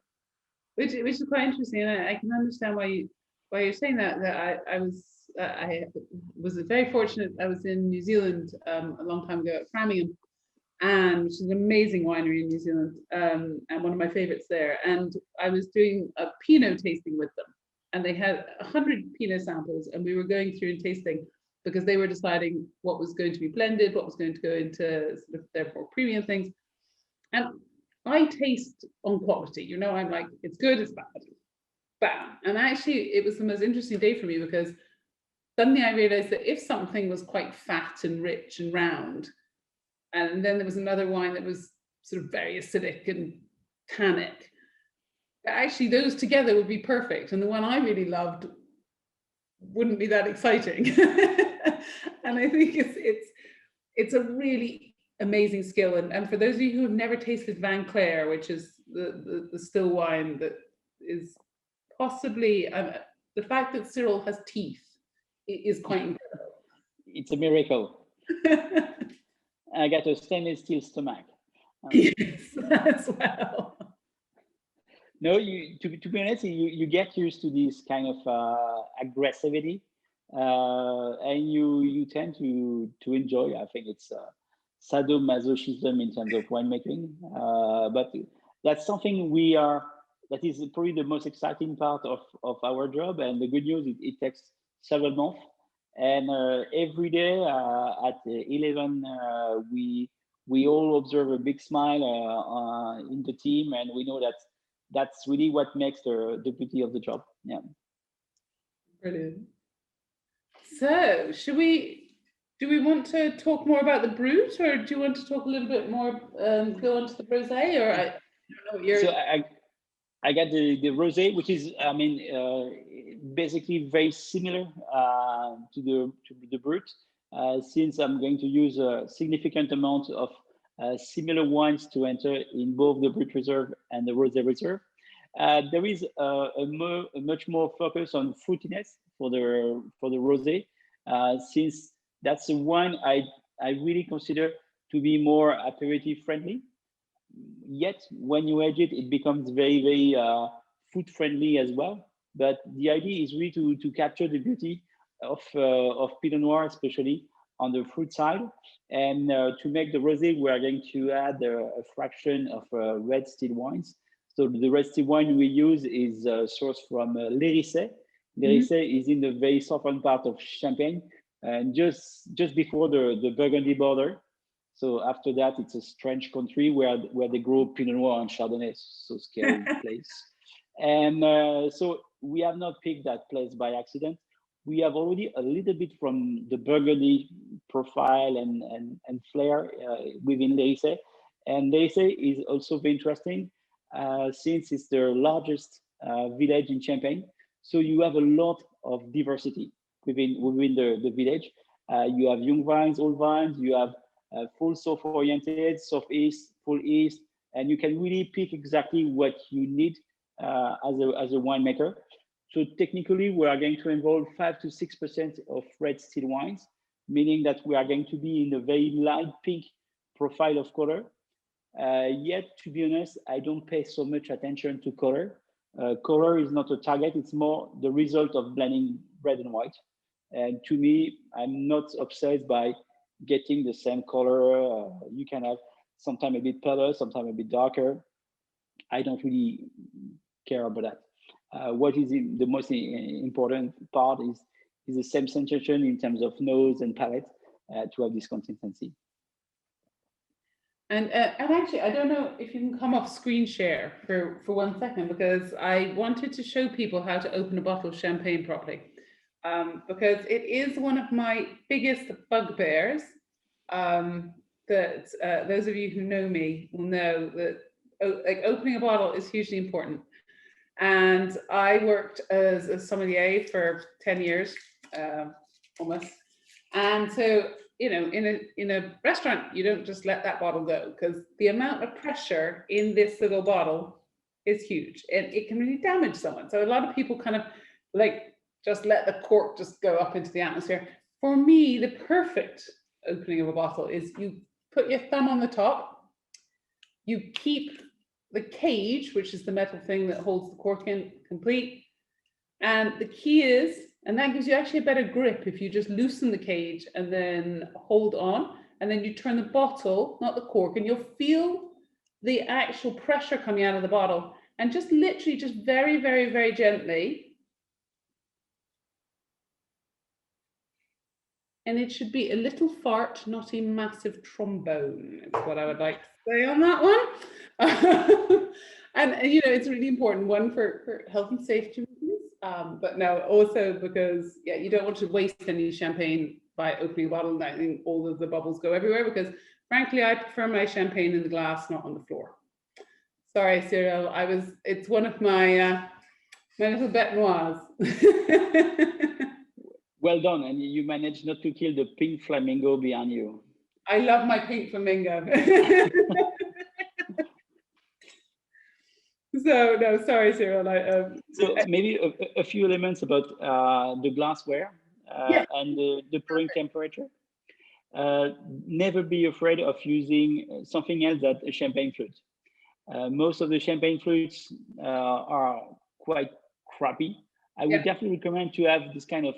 S1: Which is quite interesting, and I can understand why you're saying that. That I was very fortunate. I was in New Zealand a long time ago at Framingham, and which is an amazing winery in New Zealand, and one of my favorites there. And I was doing a Pinot tasting with them, and they had 100 Pinot samples, and we were going through and tasting because they were deciding what was going to be blended, what was going to go into sort of their more premium things. And I taste on quality, I'm like, it's good, it's bad, bam. And actually, it was the most interesting day for me because suddenly I realized that if something was quite fat and rich and round, and then there was another wine that was sort of very acidic and tannic, actually those together would be perfect. And the one I really loved wouldn't be that exciting. And I think it's a really amazing skill. And for those of you who have never tasted Van Clair, which is the still wine that is possibly, the fact that Cyril has teeth is quite incredible.
S2: It's a miracle. I got a stainless steel stomach.
S1: Yes, as well.
S2: No, to be honest, you get used to this kind of aggressivity, and you tend to enjoy. I think it's sadomasochism in terms of winemaking, but that's something that is probably the most exciting part of our job. And the good news, it takes several months. And every day at 11, we all observe a big smile in the team, and we know that that's really what makes the beauty of the job. Yeah.
S1: Brilliant. So, do we want to talk more about the Brut, or do you want to talk a little bit more, go on to the Rosé, or I don't know what you're...
S2: So I got the rosé, which is, I mean, basically very similar to the Brut, since I'm going to use a significant amount of similar wines to enter in both the Brut Reserve and the Rosé Reserve. There is a much more focus on fruitiness for the rosé, since that's the wine I really consider to be more aperitif friendly. Yet when you age it, it becomes very, very food friendly as well. But the idea is really to capture the beauty of Pinot Noir, especially on the fruit side. And to make the rosé, we are going to add a fraction of red still wines. So the red still wine we use is sourced from l'Hérissé. L'Hérissé is in the very southern part of Champagne, and just before the Burgundy border. So after that, it's a strange country where they grow Pinot Noir and Chardonnay, so scary place. And so we have not picked that place by accident. We have already a little bit from the Burgundy profile and flair within l'Hérissé. And l'Hérissé is also very interesting since it's the largest village in Champagne. So you have a lot of diversity within the village. You have young vines, old vines, you have full south-oriented, southeast, full east, and you can really pick exactly what you need as a winemaker. So technically, we are going to involve 5 to 6% of red still wines, meaning that we are going to be in a very light pink profile of color. Yet, to be honest, I don't pay so much attention to color. Color is not a target, it's more the result of blending red and white. And to me, I'm not obsessed by getting the same color. You can have sometimes a bit paler, sometimes a bit darker. I don't really care about that. What is the most important part is the same sensation in terms of nose and palate to have this consistency.
S1: And actually, I don't know if you can come off screen share for 1 second, because I wanted to show people how to open a bottle of champagne properly. Because it is one of my biggest bugbears. That those of you who know me will know that like opening a bottle is hugely important. And I worked as a sommelier for 10 years, almost. And so, you know, in a restaurant, you don't just let that bottle go, because the amount of pressure in this little bottle is huge, and it can really damage someone. So a lot of people kind of like just let the cork just go up into the atmosphere. For me, the perfect opening of a bottle is you put your thumb on the top, you keep the cage, which is the metal thing that holds the cork in, complete. And the key is, and that gives you actually a better grip if you just loosen the cage and then hold on, and then you turn the bottle, not the cork, and you'll feel the actual pressure coming out of the bottle. And just literally, just very, very, very gently. And it should be a little fart, not a massive trombone, is what I would like to say on that one. And you know, it's really important, one for health and safety reasons, but no, also because, yeah, you don't want to waste any champagne by opening a bottle and letting all of the bubbles go everywhere, because frankly, I prefer my champagne in the glass, not on the floor. Sorry, Cyril, it's one of my little bête noires.
S2: Well done, and you managed not to kill the pink flamingo behind you.
S1: I love my pink flamingo. So no, sorry, Cyril.
S2: So maybe a few elements about the glassware and the pouring temperature. Never be afraid of using something else than a champagne flute. Most of the champagne flutes are quite crappy. I would definitely recommend to have this kind of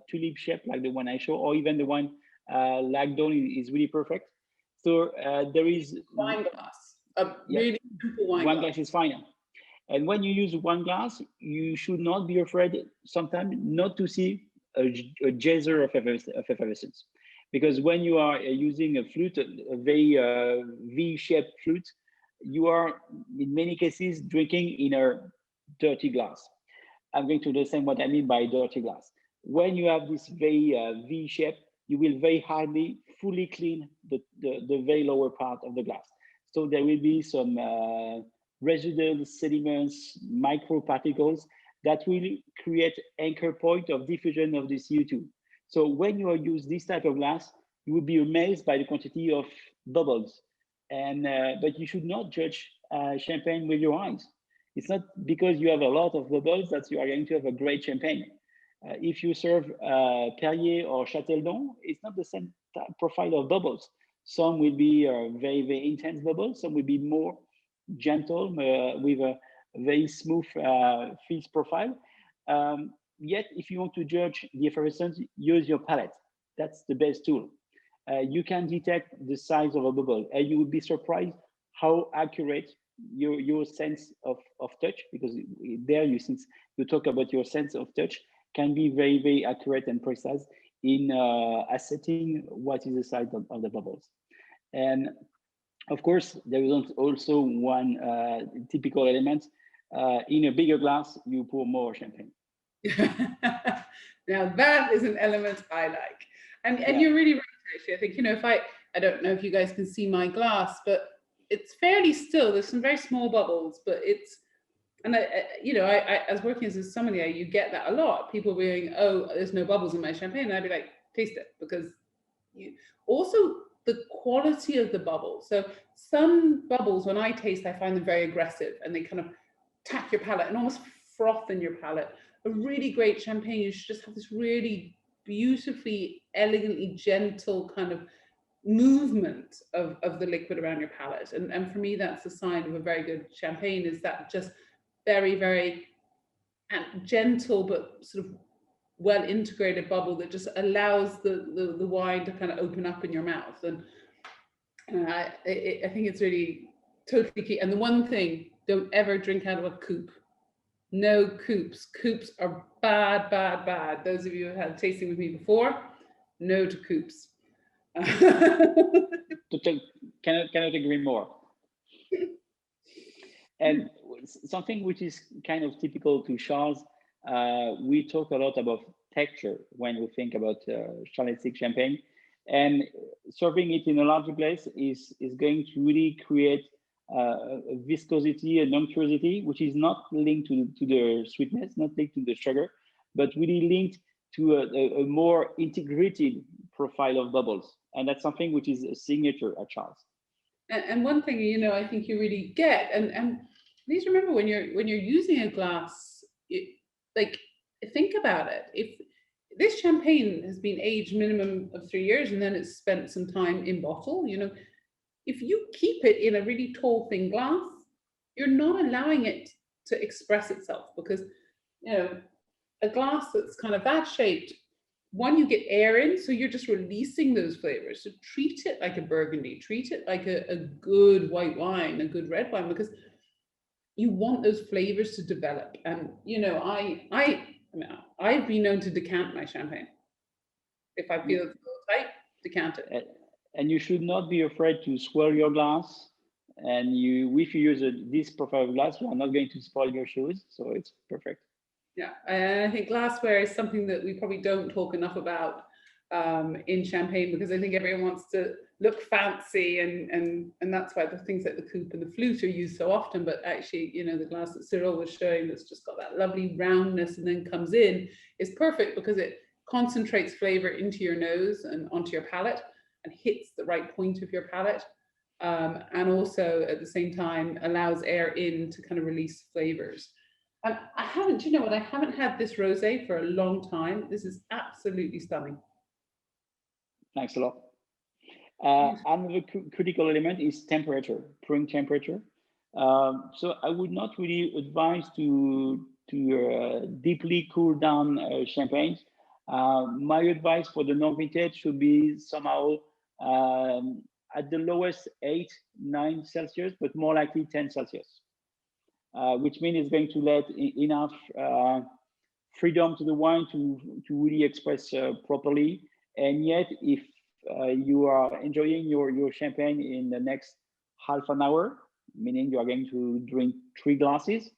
S2: tulip shape like the one I show, or even the one Lagdon is really perfect. So there is
S1: wine glass, a really simple wine
S2: one
S1: glass.
S2: glass is fine. And when you use one glass, you should not be afraid sometimes not to see a geyser of effervescence. Because when you are using a flute, a very V-shaped flute, you are in many cases drinking in a dirty glass. I'm going to understand what I mean by dirty glass. When you have this very V shape, you will very hardly fully clean the very lower part of the glass. So there will be some residual sediments, microparticles that will create anchor point of diffusion of the CO2. So when you use this type of glass, you will be amazed by the quantity of bubbles. And but you should not judge champagne with your eyes. It's not because you have a lot of bubbles that you are going to have a great champagne. If you serve Perrier or Châteldon, it's not the same profile of bubbles. Some will be very, very intense bubbles. Some will be more gentle with a very smooth fizz profile. Yet, if you want to judge the effervescence, use your palate. That's the best tool. You can detect the size of a bubble, and you will be surprised how accurate your sense of touch, because there you, since you talk about your sense of touch, can be very, very accurate and precise in assessing what is the size of the bubbles. And of course, there is also one typical element. In a bigger glass, you pour more champagne.
S1: Now that is an element I like. And you're really right, actually. I think, you know, if I don't know if you guys can see my glass, but it's fairly still. There's some very small bubbles, but it's, and you know, I as working as a sommelier, you get that a lot. People being, oh, there's no bubbles in my champagne. And I'd be like, taste it, because you also the quality of the bubbles. So some bubbles, when I taste, I find them very aggressive and they kind of tap your palate and almost froth in your palate. A really great champagne, you should just have this really beautifully, elegantly gentle kind of movement of the liquid around your palate. And for me, that's a sign of a very good champagne, is that just very, very gentle, but sort of well integrated bubble that just allows the wine to kind of open up in your mouth. And I think it's really totally key. And the one thing, don't ever drink out of a coupe. No coupes. Coupes are bad, bad, bad. Those of you who have had tasting with me before, no to coupes.
S2: Cannot agree more. And something which is kind of typical to Charles, we talk a lot about texture when we think about Charles Heidsieck champagne, and serving it in a larger glass is going to really create a viscosity and unctuosity, which is not linked to the sweetness, not linked to the sugar, but really linked to a more integrated profile of bubbles. And that's something which is a signature at Charles.
S1: And one thing, you know, I think you really get, and please remember when you're using a glass, like, think about it. If this champagne has been aged minimum of 3 years and then it's spent some time in bottle, you know, if you keep it in a really tall, thin glass, you're not allowing it to express itself, because, you know, a glass that's kind of that shaped, one, you get air in, so you're just releasing those flavors. So treat it like a Burgundy, treat it like a good white wine, a good red wine, because you want those flavors to develop. And, you know, I've been known to decant my champagne. If I feel it's a little tight, decant it.
S2: And you should not be afraid to swirl your glass. And if you use this profile of glass, you are not going to spoil your shoes. So it's perfect.
S1: Yeah, and I think glassware is something that we probably don't talk enough about in champagne, because I think everyone wants to look fancy, and that's why the things like the coupe and the flute are used so often. But actually, you know, the glass that Cyril was showing that's just got that lovely roundness and then comes in is perfect, because it concentrates flavor into your nose and onto your palate and hits the right point of your palate. And also at the same time allows air in to kind of release flavors. I haven't, you know what, I haven't had this rosé for a long time. This is absolutely stunning.
S2: Thanks a lot. Another critical element is temperature, pouring temperature. So I would not really advise to deeply cool down champagnes. My advice for the non-vintage should be somehow, at the lowest 8, 9 Celsius, but more likely 10 Celsius, which means it's going to let enough freedom to the wine to really express properly. And yet, if you are enjoying your champagne in the next half an hour, meaning you are going to drink 3 glasses,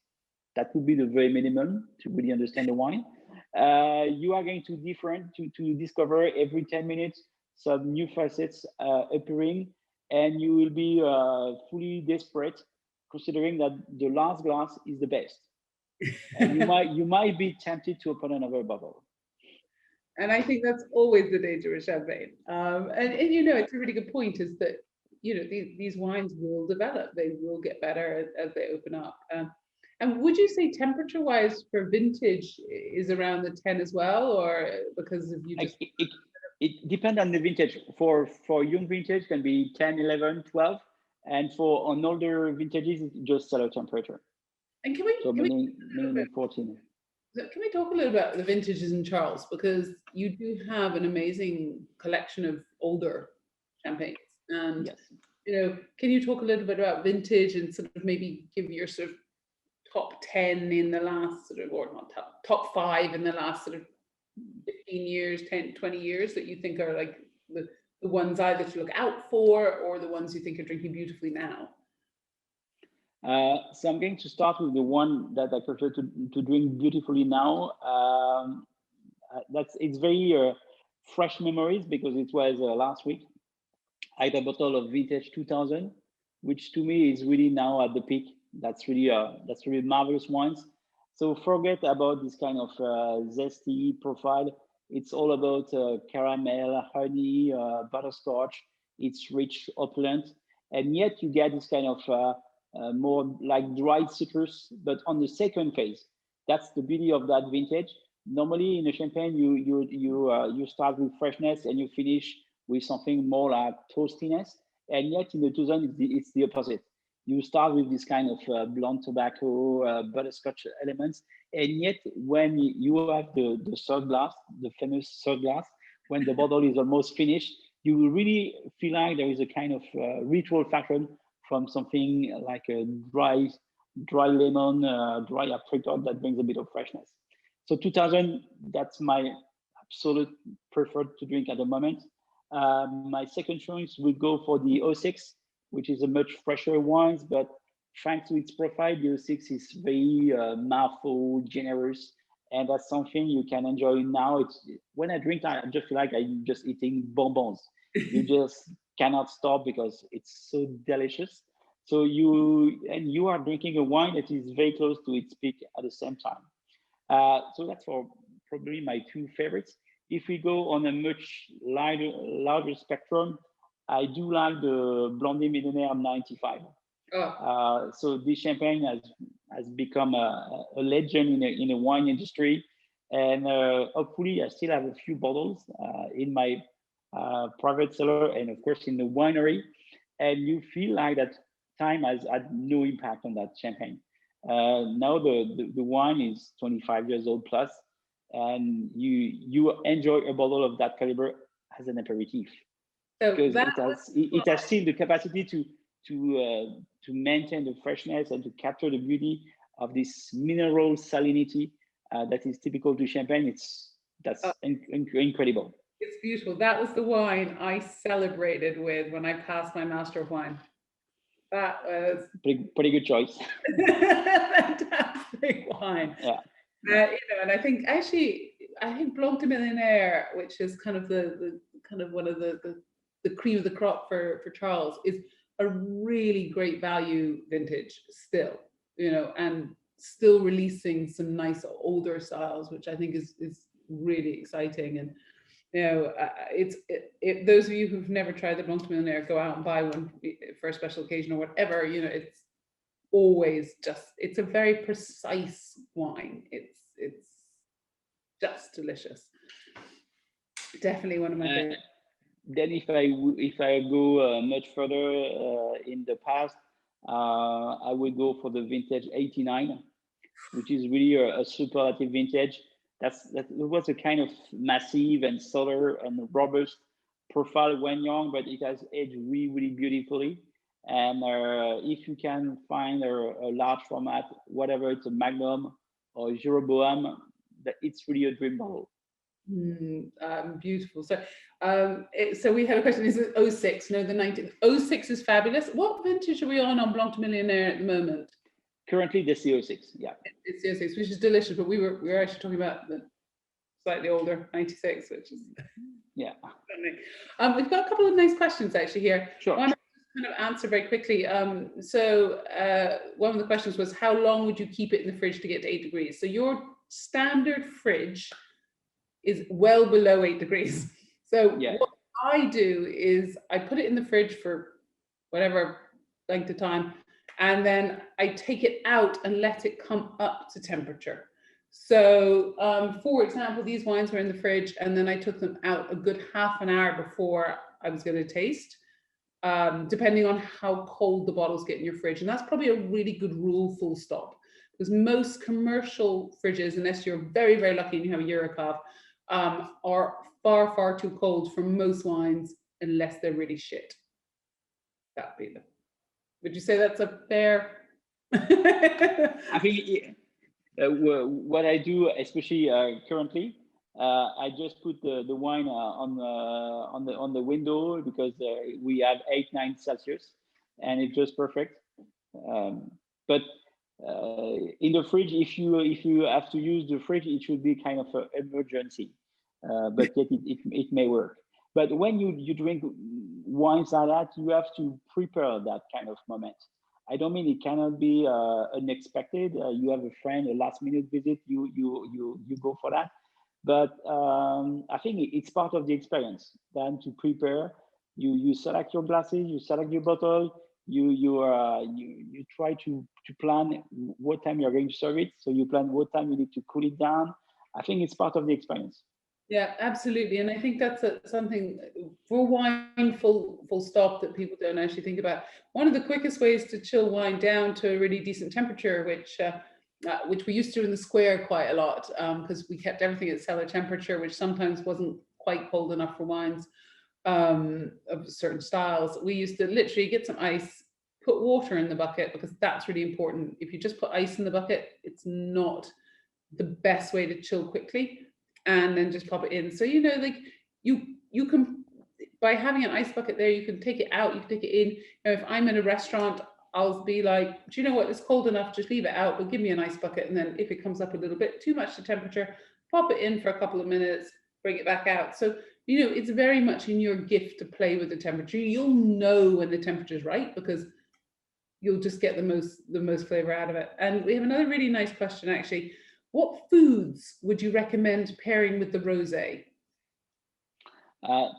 S2: that would be the very minimum to really understand the wine. You are going to discover every 10 minutes some new facets appearing, and you will be fully desperate, considering that the last glass is the best. And you might be tempted to open another bottle.
S1: And I think that's always the danger with champagne. And you know, it's a really good point, is that, you know, these wines will develop, they will get better as they open up. And would you say temperature-wise for vintage is around the 10 as well, or because of you just...
S2: It depends on the vintage. For young vintage, can be 10, 11, 12, and for on older vintages, it's just cellar temperature.
S1: And can we,
S2: so meaning 14.
S1: Can we talk a little about the vintages in Charles, because you do have an amazing collection of older champagnes, and
S2: yes.
S1: You know, can you talk a little bit about vintage and sort of maybe give your sort of top 10 in the last sort of, or not top 5 in the last sort of 15 years, 10, 20 years that you think are like the ones either to look out for, or the ones you think are drinking beautifully now?
S2: So I'm going to start with the one that I prefer to drink beautifully now. It's very fresh memories, because it was last week. I had a bottle of vintage 2000, which to me is really now at the peak. That's really marvelous wines. So forget about this kind of zesty profile. It's all about caramel, honey, butterscotch. It's rich, opulent, and yet you get this kind of more like dried citrus, but on the second phase. That's the beauty of that vintage. Normally in a champagne, you start with freshness and you finish with something more like toastiness, and yet in the 2000 it's the opposite. You start with this kind of blonde tobacco, butterscotch elements, and yet when you have the third glass, the famous third glass, when the bottle is almost finished, you will really feel like there is a kind of ritual factor from something like a dry lemon, dry apricot that brings a bit of freshness. So 2000, that's my absolute preferred to drink at the moment. My second choice would go for the 06, which is a much fresher wine, but thanks to its profile, the 06 is very mouthful, generous, and that's something you can enjoy now. When I drink, I just feel like I'm just eating bonbons. You just cannot stop because it's so delicious. So you are drinking a wine that is very close to its peak at the same time. So that's for probably my 2 favorites. If we go on a much larger spectrum, I do like the Blondie Millionaire 95.
S1: Oh.
S2: So this champagne has become a legend in the wine industry, and hopefully I still have a few bottles in my private cellar and of course in the winery, and you feel like that time has had no impact on that champagne. Now the wine is 25 years old plus, and you enjoy a bottle of that caliber as an aperitif,
S1: so
S2: because it has still the capacity to maintain the freshness and to capture the beauty of this mineral salinity that is typical to champagne. That's incredible.
S1: It's beautiful. That was the wine I celebrated with when I passed my Master of Wine. That was
S2: pretty good choice.
S1: Fantastic wine.
S2: Yeah.
S1: You know, and I think Blanc de Millionaire, which is kind of the kind of one of the cream of the crop for Charles, is a really great value vintage still, you know, and still releasing some nice older styles, which I think is really exciting. And you know, those of you who've never tried the Blanc de Millionaire, go out and buy one for a special occasion or whatever. You know, it's always it's a very precise wine. It's just delicious. Definitely one of my favorites.
S2: Then if I go much further in the past, I would go for the vintage 89, which is really a superlative vintage. That was a kind of massive and solar and robust profile when young, but it has aged really, really beautifully. And if you can find a large format, whatever it's a Magnum or Jeroboam, that it's really a dream bottle.
S1: Beautiful. So, so we had a question. Is it 06? No, the 19th. 06 is fabulous. What vintage are we on Blanc de Millionaire at the moment?
S2: Currently, the CO6. Yeah,
S1: it's CO6, which is delicious. But we were actually talking about the slightly older 96, which is
S2: yeah.
S1: We've got a couple of nice questions actually here.
S2: Sure.
S1: One kind of answer very quickly. So one of the questions was, how long would you keep it in the fridge to get to 8 degrees? So your standard fridge is well below 8 degrees. So
S2: yeah.
S1: what I do is I put it in the fridge for whatever length of time, and then I take it out and let it come up to temperature. So for example, these wines were in the fridge and then I took them out a good half an hour before I was going to taste, depending on how cold the bottles get in your fridge. And that's probably a really good rule, full stop, because most commercial fridges, unless you're very, very lucky and you have a Eurocave, are far, far too cold for most wines unless they're really shit. That'd be the. Would you say that's a fair?
S2: I think what I do, especially currently, I just put the wine on the window because we have 8-9 Celsius, and it's just perfect. But in the fridge, if you have to use the fridge, it should be kind of an emergency. But yet it may work. But when you drink wines like that, you have to prepare that kind of moment. I don't mean it cannot be unexpected. You have a friend, a last minute visit, you go for that. But I think it's part of the experience. Then to prepare, you select your glasses, you select your bottle, you try to plan what time you're going to serve it. So you plan what time you need to cool it down. I think it's part of the experience.
S1: Yeah, absolutely. And I think that's something for wine full stop that people don't actually think about. One of the quickest ways to chill wine down to a really decent temperature, which we used to do in the square quite a lot, because we kept everything at cellar temperature, which sometimes wasn't quite cold enough for wines of certain styles. We used to literally get some ice, put water in the bucket, because that's really important. If you just put ice in the bucket, it's not the best way to chill quickly. And then just pop it in. So, like you can, by having an ice bucket there, you can take it out, you can take it in. If I'm in a restaurant, I'll be like, do you know what, it's cold enough, just leave it out, but give me an ice bucket. And then if it comes up a little bit too much to temperature, pop it in for a couple of minutes, bring it back out. So, it's very much in your gift to play with the temperature. You'll know when the temperature is right, because you'll just get the most flavor out of it. And we have another really nice question, actually. What foods would you recommend pairing with the rosé?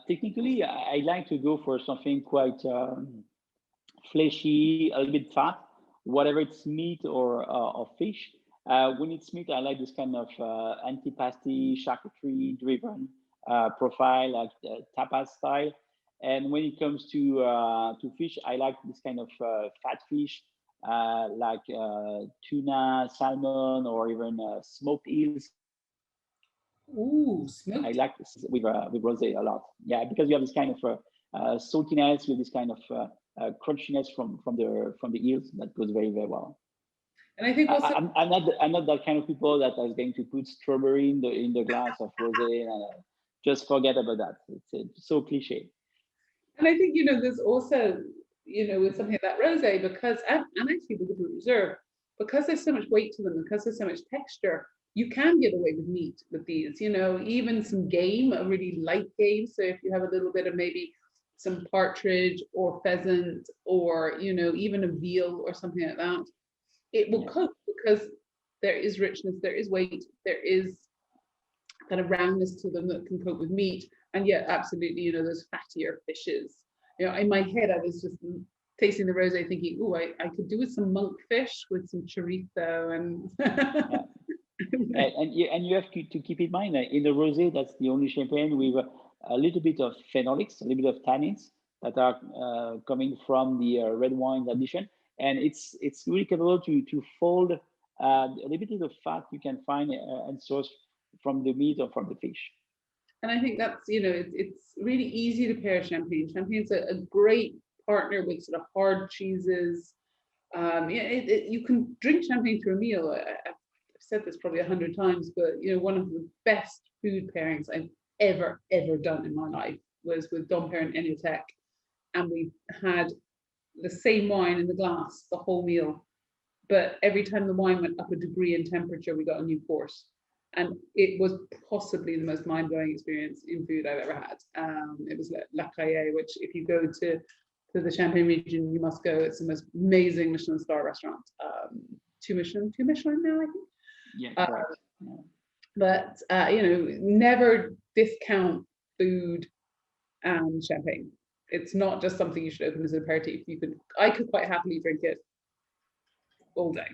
S2: Technically, I like to go for something quite fleshy, a little bit fat, whatever it's meat or fish. When it's meat, I like this kind of antipasti, charcuterie driven profile, like tapas style. And when it comes to fish, I like this kind of fat fish, like tuna, salmon, or even smoked eels.
S1: Ooh, smoked.
S2: I like this with rosé a lot. Yeah, because you have this kind of saltiness with this kind of crunchiness from the eels that goes very, very well.
S1: And I think also
S2: I'm not that kind of people that is going to put strawberry in the glass of rosé. Just forget about that. It's so cliche.
S1: And I think there's also with something like that rosé, because and actually with the Brut Reserve, because there's so much weight to them, because there's so much texture, you can get away with meat with these. Even some game, a really light game. So if you have a little bit of maybe some partridge or pheasant, or even a veal or something like that, it will cope, because there is richness, there is weight, there is kind of roundness to them that can cope with meat. And yet, absolutely, those fattier fishes. In my head, I was just tasting the rosé, thinking, "Oh, I could do with some monkfish with some chorizo and."
S2: and you have to keep in mind that in the rosé, that's the only champagne with a little bit of phenolics, a little bit of tannins that are coming from the red wine addition, and it's really capable to fold a little bit of fat you can find and source from the meat or from the fish.
S1: And I think that's, you know, it's really easy to pair champagne. Champagne's a great partner with sort of hard cheeses. You can drink champagne through a meal. I've said this probably 100 times, but you know, one of the best food pairings I've ever done in my life was with Dom Perrin Enoteque, and we had the same wine in the glass the whole meal, but every time the wine went up a degree in temperature, we got a new course. And it was possibly the most mind-blowing experience in food I've ever had. It was La Caille, which if you go to the Champagne region, you must go. It's the most amazing Michelin star restaurant. Two Michelin now, I think.
S2: Yeah, correct.
S1: But you know, never discount food and champagne. It's not just something you should open as an aperitif. I could quite happily drink it all day.